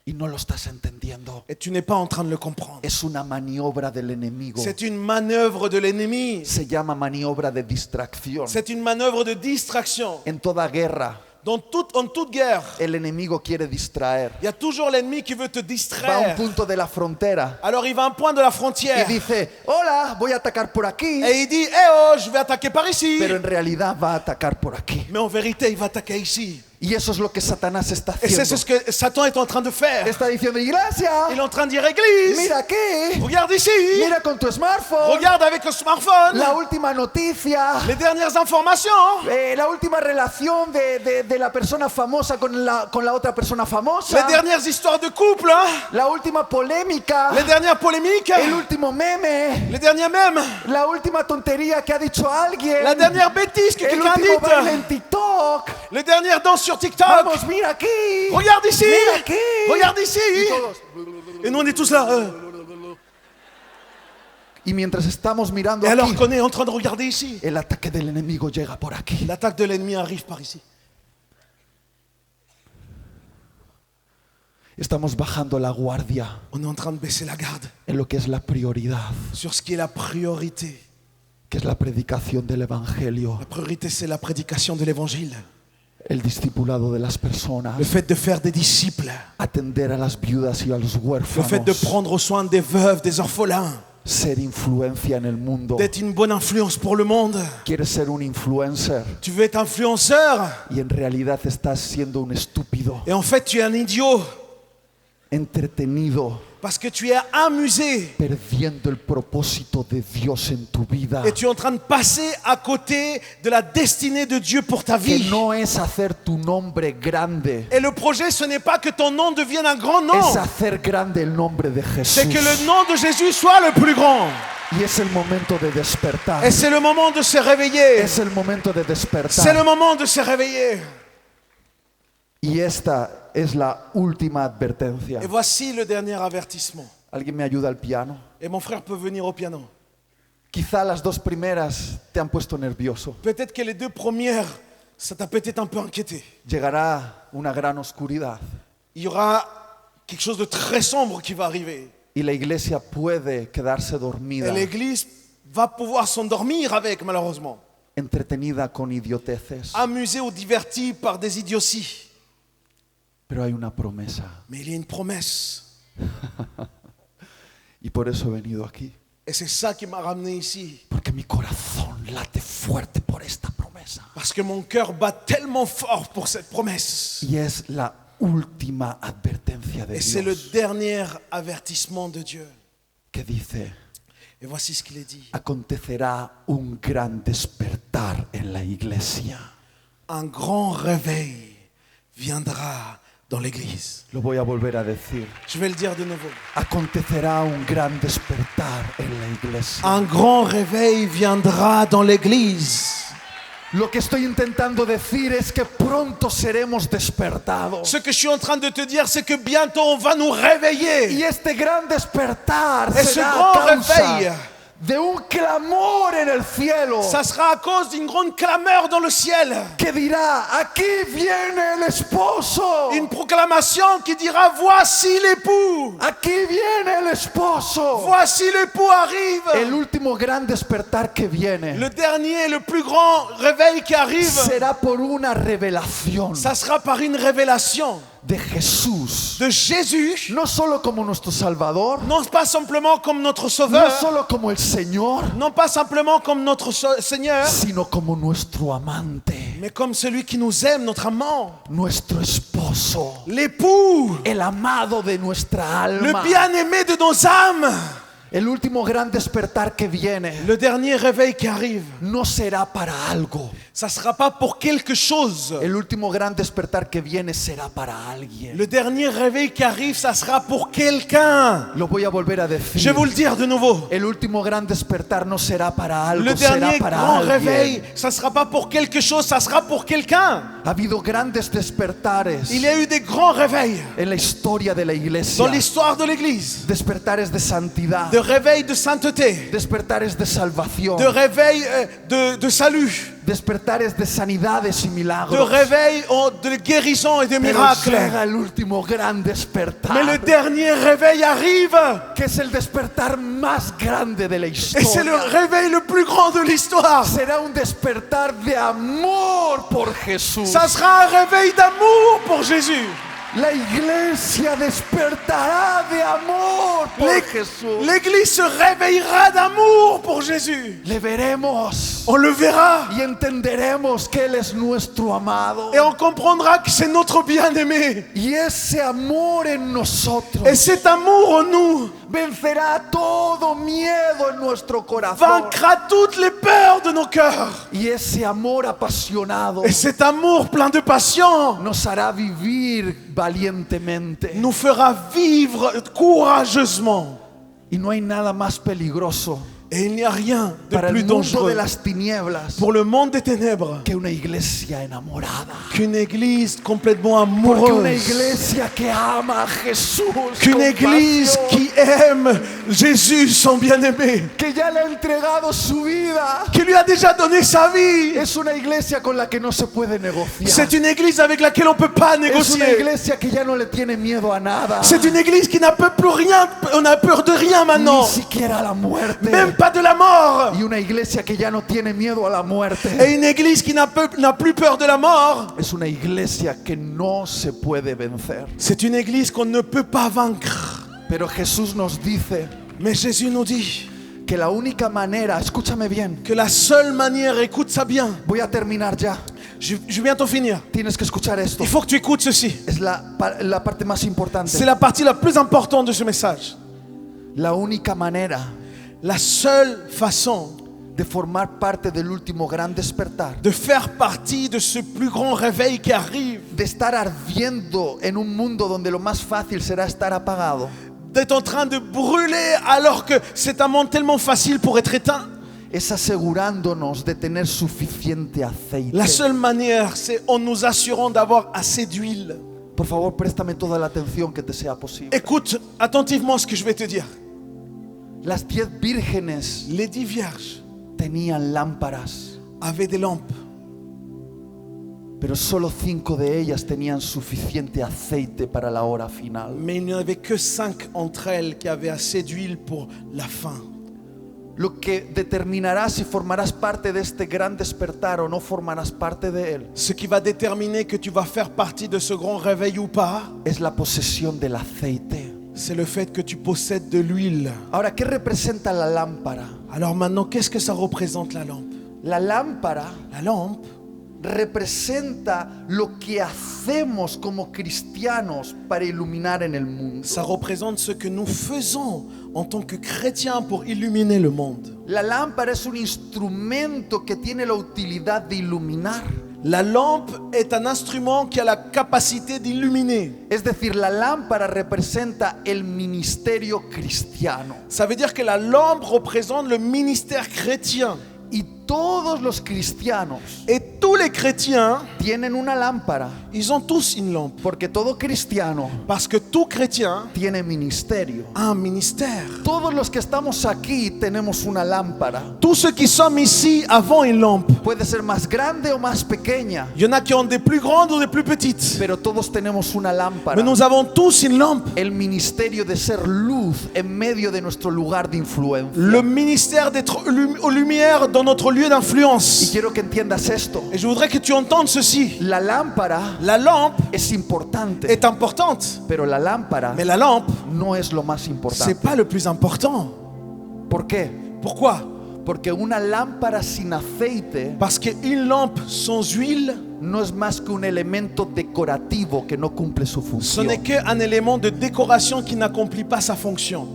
Y no lo estás entendiendo. Et tu n'es pas en train de le comprendre. Es una maniobra del enemigo. C'est une manœuvre de l'ennemi. Se llama maniobra de distracción. C'est une manœuvre de distraction. En toda guerra, En toute guerre, el enemigo quiere distraer. il y a toujours l'ennemi qui veut te Va a un distraire. punto de la frontera Alors il va à un point de la y frontière dice, hola, voy a atacar por aquí. et il dit, eh oh, je vais attaquer par ici. Pero en realidad va a atacar por aquí. Mais en vérité, il va attaquer ici. Y eso es lo que Satanás está Et c'est haciendo. ce que Satan est en train de faire. Está diciendo, iglesia, Il est en train de dire, Église, mira aquí, regarde ici, mira con tu smartphone, regarde avec le smartphone, la última noticia, les dernières informations, la última relación de la persona famosa con la otra persona les famosa, dernières histoires de couple, hein, la última polémica, les dernières polémiques, el último meme, les derniers mèmes, la última tontería que ha dicho alguien, la dernière bêtise que el quelqu'un último baile dit, en TikTok. les dernières danses sur TikTok. Vamos, mira aquí. Regarde ici, Mira aquí. regarde ici. Y todos. Et nous on est tous là. Y mientras estamos mirando Et alors aquí, qu'on est en train de regarder ici, el ataque del enemigo llega por aquí. l'attaque de l'ennemi arrive par ici. Estamos bajando la guardia On est en train de baisser la garde en lo que es la prioridad, sur ce qui est la priorité. que es la predicación del evangelio, La priorité, c'est la prédication de l'évangile. el discipulado de las personas, Le fait de faire des disciples. atender a las viudas y a los Le fait de huérfanos, prendre soin des veuves, des orphelins. ser influencia en el mundo. D'être une bonne influence pour le monde. Quieres ser un influencer Tu veux être influenceur. y en realidad estás siendo un estúpido, Et en fait, tu es un idiot. entretenido, Parce que tu es amusé. perdiendo el propósito de Dios en tu vida. Et tu es en train de passer à côté de la destinée de Dieu pour ta Que vie. no es hacer tu nombre grande, Et le projet, ce n'est pas que ton nom devienne un grand nom. es hacer grande el nombre de C'est Jesús. que le nom de Jésus soit le plus grand. Y es el momento de despertar. Et c'est le moment de se réveiller. Es el momento de C'est le despertar. moment de se réveiller. Y esta es la última advertencia. Et voici le dernier avertissement. ¿Alguien me ayuda al piano? Et mon frère peut venir au piano. Quizá las dos primeras te han puesto nervioso. Peut-être que les deux premières ça t'a peut-être un peu inquiété. llegará una gran oscuridad Il y aura quelque chose de très sombre qui va arriver. y la iglesia puede quedarse Et dormida, l'Église va pouvoir s'endormir avec, malheureusement. entretenida con idioteces. Amusée ou divertie par des idioties. Pero hay una promesa Mais il y a une promesse. y por eso he venido aquí. Et c'est ça qui m'a ramené ici. Porque mi corazón late fuerte por esta promesa. Parce que mon cœur bat tellement fort pour cette promesse. Y es la última advertencia de Et c'est le Dios dernier avertissement de Dieu. que dice: Et voici ce qu'il est dit. acontecerá un gran despertar en la iglesia. Un grand réveil viendra dans l'Église. Lo voy a volver a decir. Je vais le dire de nouveau. Acontecerá un gran despertar en la iglesia. Un grand réveil viendra dans l'Église. Lo que estoy intentando decir es que pronto seremos despertados. Ce que je suis en train de te dire, c'est que bientôt on va nous réveiller. Y este gran despertar Et ce será grand a causa réveil, de un clamor en el cielo ça sera à cause d'une grande clameur dans le ciel. que dirá: aquí viene el esposo. Une proclamation qui dira, voici l'époux. Aquí viene el esposo. Voici l'époux arrive. El último gran despertar que viene Le dernier, le plus grand réveil qui arrive, será por una revelación ça sera par une révélation de Jesús, de Jésus, no solo como nuestro Salvador, non pas simplement comme notre no Sauveur, solo como el Señor, non pas simplement comme notre Seigneur, sino como nuestro amante, mais comme celui qui nous aime, notre amant, nuestro esposo, l'époux, el amado de nuestra le alma. bien-aimé de nos âmes. El último gran despertar que viene Le dernier réveil qui arrive, no será para algo. ça ne sera pas pour quelque chose. El último gran despertar que viene será para alguien. Le dernier réveil qui arrive, ça sera pour quelqu'un. Lo voy a volver a decir. Je vais vous le dire de nouveau. El último gran despertar no será para algo, Le será dernier para grand alguien. réveil, ça ne sera pas pour quelque chose, ça sera pour quelqu'un. Ha habido grandes despertares Il y a eu des grands réveils en la historia de la iglesia. dans l'histoire de l'Église. Despertares de santidad, De réveils de sainteté, despertares de salvación, de réveils de salut, despertares de sanidades y de milagros. réveils de guérison et de Pero miracles. llega el último gran despertar, Mais le dernier réveil arrive. que es el despertar más grande de la Et c'est le historia. réveil le plus grand de l'histoire. Será un despertar de amor por Jesús. Ça sera un réveil d'amour pour Jésus. La iglesia despertará de amor por Jesús. L'Église se réveillera d'amour pour Jésus. Le veremos On le verra y entenderemos que Él es nuestro amado. et on comprendra que c'est notre bien-aimé. Y ese amor en nosotros Et cet amour en nous vencerá todo miedo en nuestro corazón. vaincra toutes les peurs de nos cœurs. Y ese amor apasionado Et cet amour plein de passion nos hará vivir valientemente. nous fera vivre courageusement. Y no hay nada más peligroso Et il n'y a rien de para plus el mundo dangereux de las tinieblas pour le monde des ténèbres que una iglesia enamorada. qu'une église complètement Porque una amoureuse. iglesia que ama a Jesús Qu'une con église pasión, qui aime Jésus, son bien-aimé, que ya le ha entregado su vida, qui lui a déjà donné sa vie. es una iglesia con la que no se puede negociar. C'est une église avec laquelle on ne peut pas Es una négocier. iglesia que ya no le tiene miedo a nada, C'est une église qui n'a peur plus rien, on a peur de rien maintenant, ni siquiera a la muerte. même pas de la mort. Y una iglesia que ya no tiene miedo a la muerte. Et une église qui n'a plus peur de la mort, Es una iglesia que no se puede vencer. c'est une église qu'on ne peut pas vaincre. Pero Jesús nos dice Mais Jésus nous dit que la única manera, escúchame bien, que la seule manière, écoute ça bien, voy a terminar ya, je vais bientôt finir. tienes que escuchar esto, Il faut que tu écoutes ceci. es la parte más importante. C'est la partie la plus importante de ce message. La única manera La seule façon de formar parte del último gran despertar, de faire partie de ce plus grand réveil qui arrive, de estar ardiendo en un mundo donde lo más fácil será estar apagado, d'être en train de brûler alors que c'est un monde tellement facile pour être éteint. es asegurándonos de tener suficiente aceite. La seule manière, c'est en nous assurant d'avoir assez d'huile. Por favor, préstame toda la atención que te sea posible. Écoute attentivement ce que je vais te dire. Las 10 vírgenes Les 10 vierges tenían lámparas, avaient des lampes. pero solo 5 de ellas tenían suficiente aceite para la hora final. Mais il n'y en avait que 5 entre elles qui avaient assez d'huile pour la fin. Lo que determinará si formarás parte de este gran despertar o no formarás parte de él Ce qui va déterminer que tu vas faire partie de ce grand réveil ou pas, es la posesión del aceite. c'est le fait que tu possèdes de l'huile. Ahora, ¿qué representa la lámpara? Alors maintenant, qu'est-ce que ça représente la lampe? La lámpara La lampe, representa lo que hacemos como cristianos para iluminar en el mundo. ça représente ce que nous faisons en tant que chrétiens pour illuminer le monde. La lámpara es un instrumento que tiene la utilidad de iluminar. La lampe est un instrument qui a la capacité d'illuminer. Es decir, la lámpara representa el ministerio cristiano. Ça veut dire que la lampe représente le ministère chrétien. Y todos los cristianos Et tous les chrétiens, tienen una lámpara, ils ont tous une lampe. porque todo cristiano Parce que tout chrétien tiene ministerio. a un ministère. Todos los que estamos aquí tenemos una lámpara. Tous ceux qui sont ici avons une lampe. Puede ser más grande o más pequeña, Il y en a qui ont des plus grandes ou des plus petites. pero todos tenemos una lámpara. Mais nous avons tous une lampe. El ministerio de ser luz en medio de nuestro lugar de influencia. Le ministère d'être aux lumières dans notre lieu Y d'influence. quiero que entiendas esto. Et je voudrais que tu entendes ceci. La lámpara La lampe es importante, est importante. pero la lámpara Mais la lampe, no es lo más c'est importante. pas le plus important. ¿Por qué? Pourquoi? Porque una lámpara sin aceite Parce qu'une lampe sans huile, no es más que un elemento decorativo que no cumple su ce función. n'est qu'un élément de décoration qui n'accomplit pas sa fonction.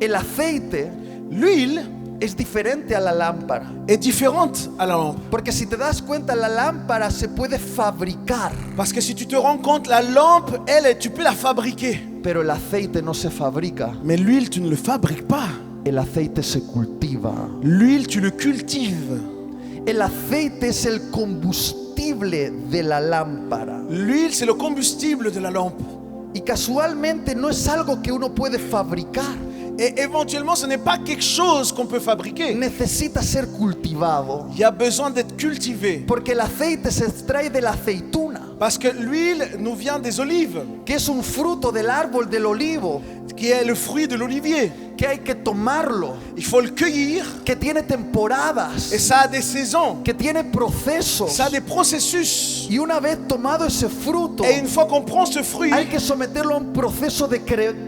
El aceite L'huile es diferente a la lámpara. est différente à la lampe. Porque si te das cuenta, la lámpara se puede fabricar, Parce que si tu te rends compte, la lampe, elle, tu peux la fabriquer. pero el aceite no se fabrica. Mais l'huile, tu ne le fabriques pas. El aceite se cultiva. L'huile, tu le cultives. El aceite es el combustible de la lámpara. L'huile, c'est le combustible de la lampe. Y casualmente no es algo que uno puede fabricar. Et éventuellement, ce n'est pas quelque chose qu'on peut fabriquer. Necesita ser cultivado. Il y a besoin d'être cultivé. Porque el aceite se extrae de la aceituna, Parce que l'huile nous vient des olives, que es un fruto del árbol del olivo, qui est le fruit de l'olivier. que hay que tomarlo, Il faut le cueillir que tiene temporadas, et ça a des saisons, que tiene procesos. ça a des processus. Y una vez tomado ese fruto, Et une fois qu'on prend ce fruit, hay que someterlo a un proceso de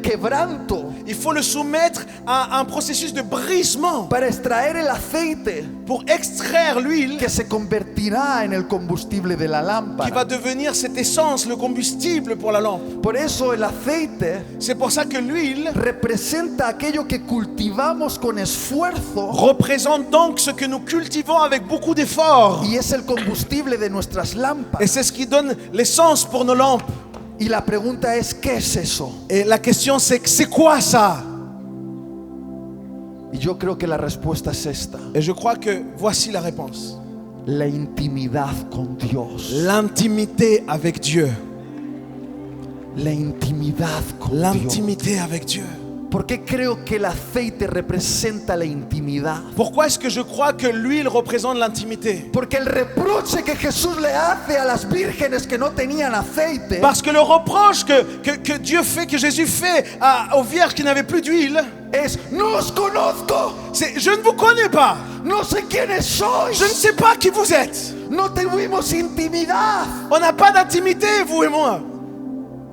quebranto il faut le soumettre à un processus de brisement para extraer el aceite pour extraire l'huile que se convertirá en el combustible de la qui va lámpara. devenir cette essence, le combustible pour la lampe. Por eso el aceite C'est pour ça que l'huile representa aquello que cultivamos con esfuerzo représente donc ce que nous cultivons avec beaucoup d'efforts. y es el combustible de nuestras Et lámparas. c'est ce qui donne l'essence pour nos lampes. Y la pregunta es, ¿qué es eso? Et la question c'est quoi ça? Y yo creo que la respuesta es esta: Et je crois que voici la réponse. la intimidad con Dios. L'intimité avec Dieu. La intimidad con Dios. L'intimité avec Dieu. ¿Por qué creo que el aceite representa la intimidad? Pourquoi est-ce que je crois que l'huile représente l'intimité? Porque el reproche que Jesús le hace a las vírgenes que no tenían aceite Parce que le reproche que Dieu fait, que Jésus fait aux vierges qui n'avaient plus d'huile, es: no os conozco, c'est je ne vous connais pas. no sé quiénes sois, Je ne sais pas qui vous êtes. no tuvimos intimidad. On n'a pas d'intimité, vous et moi.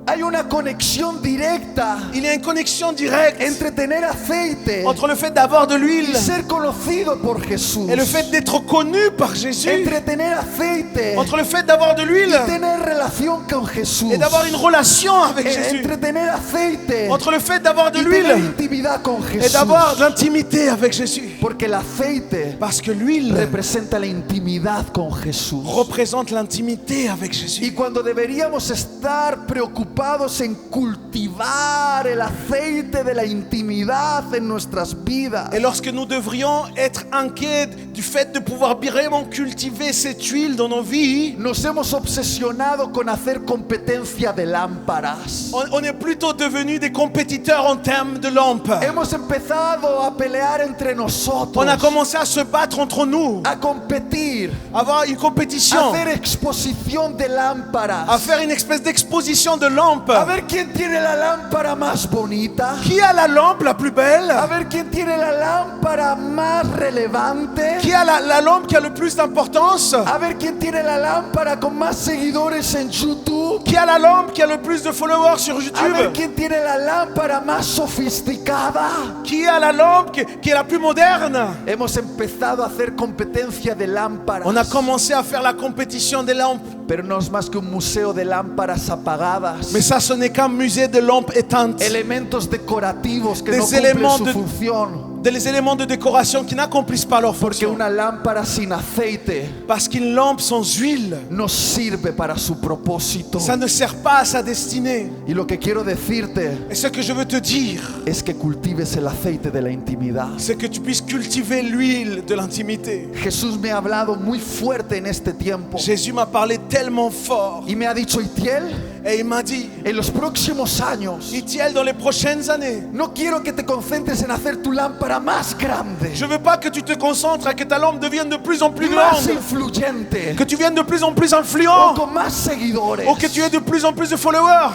Hay una conexión directa Il y a une connexion directe entre tener aceite entre le fait d'avoir de y l'huile ser conocido por Jesús, et le fait d'être connu par Jésus. entre tener aceite Entre le fait d'avoir de l'huile y tener relación con Jesús, et d'avoir une relation avec Jésus. entre tener aceite Entre le fait d'avoir de y tener l'huile intimidad con et Jesús, d'avoir de l'intimité avec Jésus. porque el aceite Parce que l'huile representa la intimidad con Jesús. représente l'intimité avec Jésus. Y cuando deberíamos estar preocupados ocupados en cultivar el aceite de la intimidad en nuestras vidas. Et lorsque nous devrions être inquiets du fait de pouvoir vraiment cultiver cette huile dans nos vies, Nos hemos obsesionado con hacer competencia de lámparas. on est plutôt devenus des compétiteurs en termes de lampes. Hemos empezado a pelear entre nosotros, On a commencé à se battre entre nous, a competir, avoir une a compétition, hacer exposición de lámparas, à faire une espèce d'exposition de lampes. a ver quién tiene la lámpara más bonita, Qui a la lampe la plus belle? a ver quién tiene la lámpara más relevante, Qui a la lampe qui a le plus d'importance? a ver quién tiene la lámpara con más seguidores en YouTube, Qui a la lampe qui a le plus de followers sur a ver YouTube? quién tiene la lámpara más sofisticada. Qui a la lampe qui est la plus moderne? Hemos empezado a hacer competencia de lámparas. On a commencé à faire la compétition des lampes. Pero no es más que un museo de lámparas apagadas. Mais ça, ce n'est qu'un musée de lampes éteintes. Elementos decorativos que Des no cumplen éléments su de- función. Des éléments de décoration qui n'accomplissent pas leur Porque fonction. una lámpara sin aceite Parce qu'une lampe sans huile, no sirve para su propósito. ça ne sert pas à sa destinée. Y lo que quiero decirte Et ce que je veux te dire, es que cultives el aceite de la intimidad. c'est que tu puisses cultiver l'huile de l'intimité. Jesús me ha hablado muy fuerte en este tiempo. Jésus m'a parlé tellement fort. Y me ha dicho, Itiel, Et il m'a dit, en los próximos años, Itiel, dans les prochaines années, no quiero que te concentres en hacer tu lámpara más grande, je veux pas que tu te concentres à que ta lampe devienne de plus en plus más grande, influyente, que tu viennes de plus en plus o influent, con más seguidores. ou que tu aies de plus en plus de followers.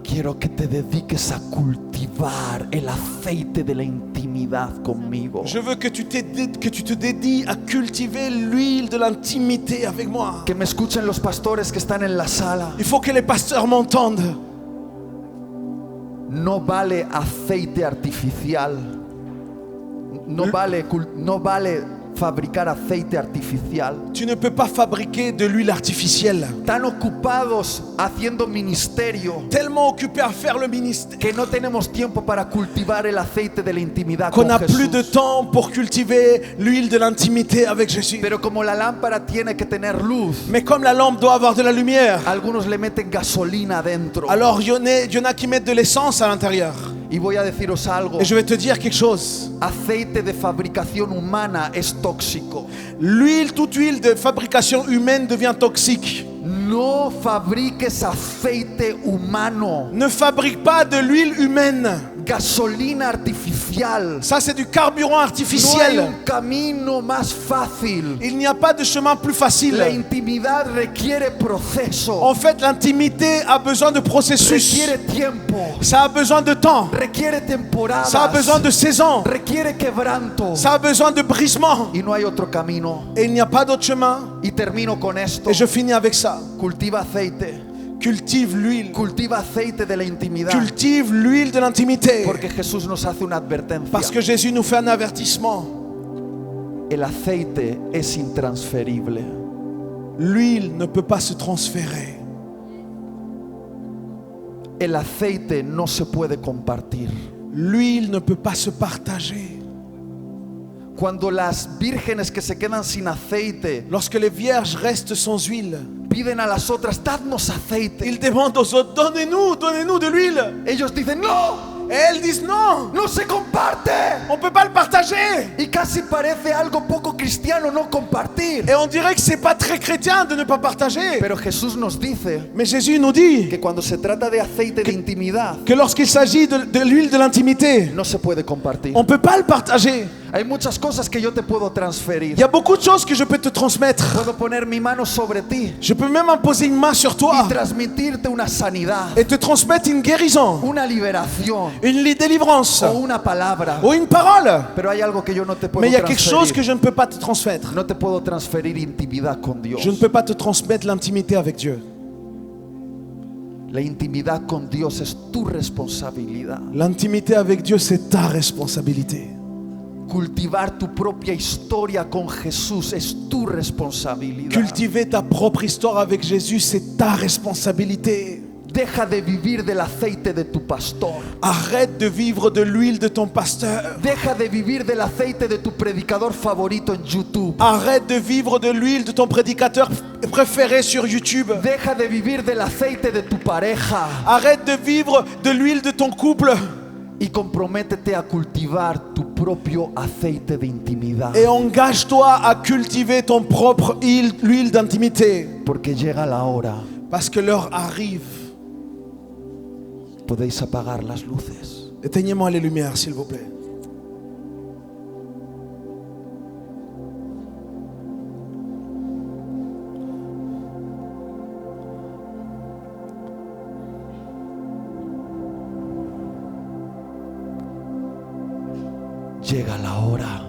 Quiero que te dediques a cultivar el aceite de la intimidad conmigo. Je veux que tu te dédies à cultiver l'huile de l'intimité avec moi. Que me escuchen los pastores que están en la sala. Il faut que les pasteurs m'entendent. No vale aceite artificial. No vale fabricar aceite artificial. Tu ne peux pas fabriquer de l'huile artificielle. Tan ocupados haciendo ministerio Tellement occupé à faire le ministère que no tenemos tiempo para cultivar el aceite de la intimidad qu'on con n'a plus de Jesús. temps pour cultiver l'huile de l'intimité avec Jésus. Pero como la lámpara tiene que tener luz, Mais comme la lampe doit avoir de la lumière, algunos le meten gasolina adentro. alors il y en a qui mettent de l'essence à l'intérieur. Y voy a deciros algo. Et je vais te dire quelque chose. Aceite de fabricación humana es tóxico. Toute huile de fabrication humaine devient toxique. No fabriques aceite humano, Ne fabrique pas de l'huile humaine. gasolina artificial. Ça, c'est du carburant No hay artificiel. un camino más fácil. Il n'y a pas de chemin plus La facile. intimidad requiere proceso, En fait, l'intimité a besoin de processus. requiere tiempo, Ça a besoin de temps. requiere temporadas, Ça a besoin de saisons. requiere quebranto. Ça a besoin de brisement. Y no hay otro camino. Et il n'y a pas d'autre chemin. Y termino con esto. Et je finis avec ça. Cultiva aceite. Cultive l'huile. Cultiva aceite de la intimidad. Cultive l'huile de l'intimité. Porque Jesús nos hace una advertencia. Parce que Jésus nous fait un avertissement. El aceite es intransferible. L'huile ne peut pas se transférer. El aceite no se puede compartir. L'huile ne peut pas se partager. Cuando las vírgenes que se quedan sin aceite Lorsque les vierges restent sans huile, piden a las otras, dadnos aceite, ils demandent aux autres, donnez-nous de l'huile. ellos dicen, no, Et elles disent non, no se comparte. on ne peut pas le partager. Y casi parece algo poco cristiano no compartir. Et on dirait que c'est pas très chrétien de ne pas partager. Pero Jesús nos dice Mais Jésus nous dit que cuando se trata de aceite de intimidad, que lorsqu'il s'agit de l'huile de l'intimité, no se puede compartir. on ne peut pas le partager. Hay muchas cosas que yo te puedo transferir. Il y a beaucoup de choses que je peux te transmettre. Puedo poner mi mano sobre ti Je peux même imposer une main sur y toi transmitirte una sanidad, et te transmettre une guérison, una liberación une délivrance o una palabra. ou une parole. Pero hay algo que yo no te puedo Mais il y a quelque chose que transferir. je ne peux pas te transmettre. No te puedo transferir intimidad con Dios. Je ne peux pas te transmettre l'intimité avec Dieu. La intimidad con Dios es tu responsabilidad. L'intimité avec Dieu, c'est ta responsabilité. Cultivar tu propia historia con Jesús es tu responsabilidad. Cultiver ta propre histoire avec Jésus, c'est ta responsabilité. Deja de vivir del aceite de tu pastor. Arrête de vivre de l'huile de ton pasteur. Deja de vivir del aceite de tu predicador favorito en YouTube. Arrête de vivre de l'huile de ton prédicateur préféré sur YouTube. Deja de vivir del aceite de tu pareja. Arrête de vivre de l'huile de ton couple. Y comprométete a cultivar tu propio aceite de intimidad. Et engage-toi à cultiver ton propre huile d'intimité. Porque llega la hora. Parce que l'heure arrive. Podéis apagar las luces. Éteignez-moi les lumières, s'il vous plaît. Llega la hora.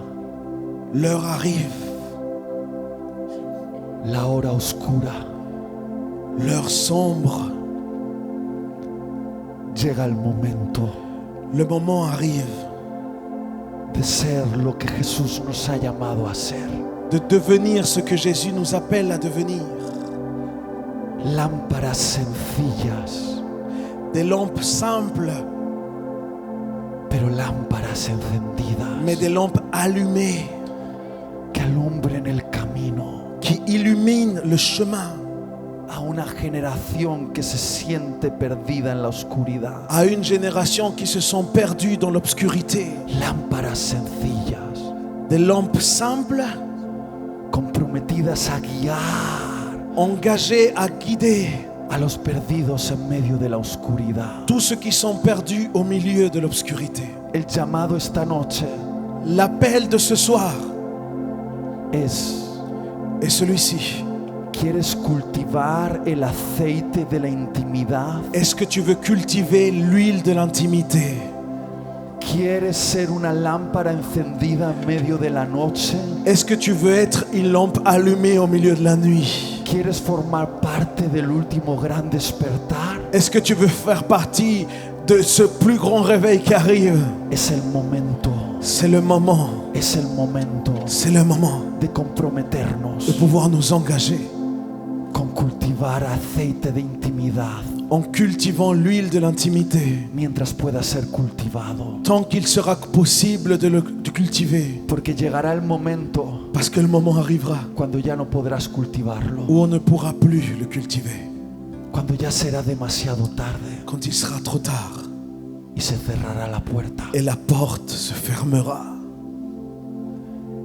L'heure arrive. La hora oscura. L'heure sombre. Llega el momento Le moment arrive de ser lo que Jesús nos ha llamado a ser. de devenir ce que Jésus nous appelle à devenir. Lámparas sencillas, Des lampes simples, pero lámparas encendidas mais des lampes allumées que alumbren el camino qui illuminent le chemin a una generación que se siente perdida en la oscuridad. à une génération qui se sont perdues dans l'obscurité. Lámparas sencillas, Des lampes simples, comprometidas a guiar engagées à guider a los perdidos en medio de la oscuridad. tous ceux qui sont perdus au milieu de l'obscurité. El llamado esta noche L'appel de ce soir es: est celui-ci. ¿quieres cultivar el aceite de la intimidad? Est-ce que tu veux cultiver l'huile de l'intimité? ¿Quieres ser una lámpara encendida en medio de la noche? Est-ce que tu veux être une lampe allumée au milieu de la nuit? ¿Quieres formar parte del último gran despertar? Est-ce que tu veux faire partie de ce plus grand réveil qui arrive? Es el momento, C'est le moment, es el momento c'est le moment de comprometernos de pouvoir nous engager con cultivar aceite de intimidad en cultivant l'huile de l'intimité mientras pueda ser cultivado. tant qu'il sera possible de cultiver, Porque llegará el momento parce que le moment arrivera cuando ya no podrás cultivarlo, où on ne pourra plus le cultiver, cuando ya será demasiado tarde quand il sera trop tard y se cerrará la puerta. et la porte se fermera.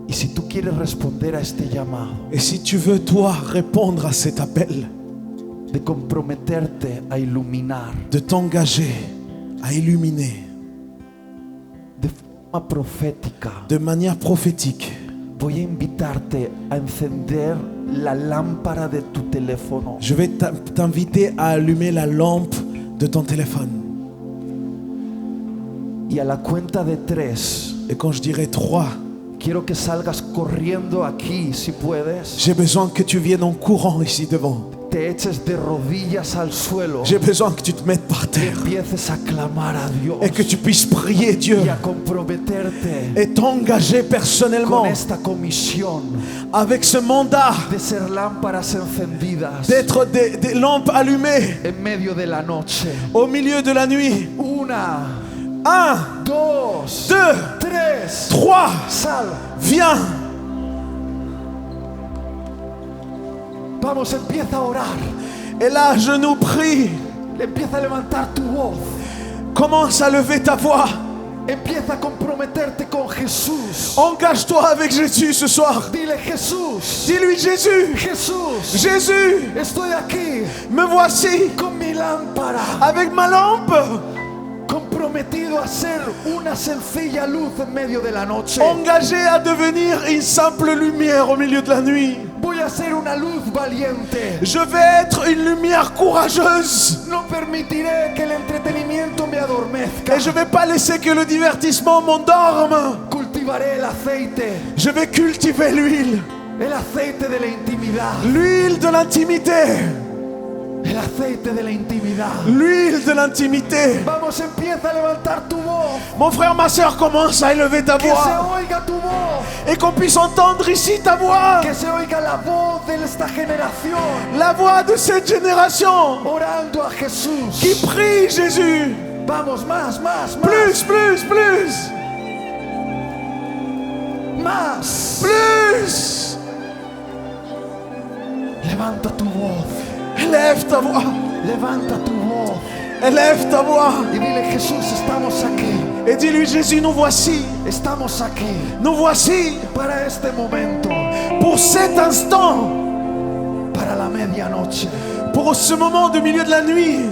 Y si tú quieres responder a este llamado, Et si tu veux, toi, répondre à cet appel, de comprometerte a iluminar de t'engager à illuminer de forma profética, de manière prophétique, voy a invitarte a encender la lámpara de tu teléfono. je vais t'inviter à allumer la lampe de ton téléphone. Y a la cuenta de 3, Et quand je dirai 3, quiero que salgas corriendo aquí, si puedes. j'ai besoin que tu viennes en courant ici devant. Te eches de rodillas al suelo J'ai besoin que tu te mettes par y terre empieces a clamar a Dios et que tu puisses prier Dieu y a comprometerte et t'engager personnellement con esta comisión avec ce mandat de ser lámparas encendidas d'être des lampes allumées en medio de la noche. au milieu de la nuit. 1, 1, 2, 2, 3. 3, Sal. viens. Vamos, empieza a orar. Et là, je nous prie. Empieza a levantar tu voz. Commence à lever ta voix. Empieza a comprometerte con Jesús. Engage-toi avec Jésus ce soir. Dile: Jesús, Dis-lui: Jésus, Jesús, Jésus, estoy aquí me voici con mi lámpara, avec ma lampe, comprometido a ser una sencilla luz en medio de la noche. engagé à devenir une simple lumière au milieu de la nuit. Voy a ser una luz valiente. Je vais être une lumière courageuse. No permitiré que el entretenimiento me adormezca. Et je ne vais pas laisser que le divertissement m'endorme. Cultivaré el aceite, Je vais cultiver l'huile. el aceite de la intimidad. L'huile de l'intimité. El aceite de la intimidad. l'huile de l'intimité. Vamos, empieza a levantar tu voz. Mon frère, ma soeur, commence à élever ta Que se voix oiga tu voz. et qu'on puisse entendre ici ta voix, Que se oiga la voz de esta generación. la voix de cette génération Orando a Jesús. qui prie Jésus. Vamos, más. Plus, plus, plus, Más. plus. Levanta tu voz. Élève ta voix, Levanta tu voz. élève ta voix. Y dile, Jesús, estamos aquí. Et dis-lui, Jésus, nous voici, Estamos aquí nous voici para este momento, pour cet instant, para la medianoche. pour ce moment de milieu de la nuit.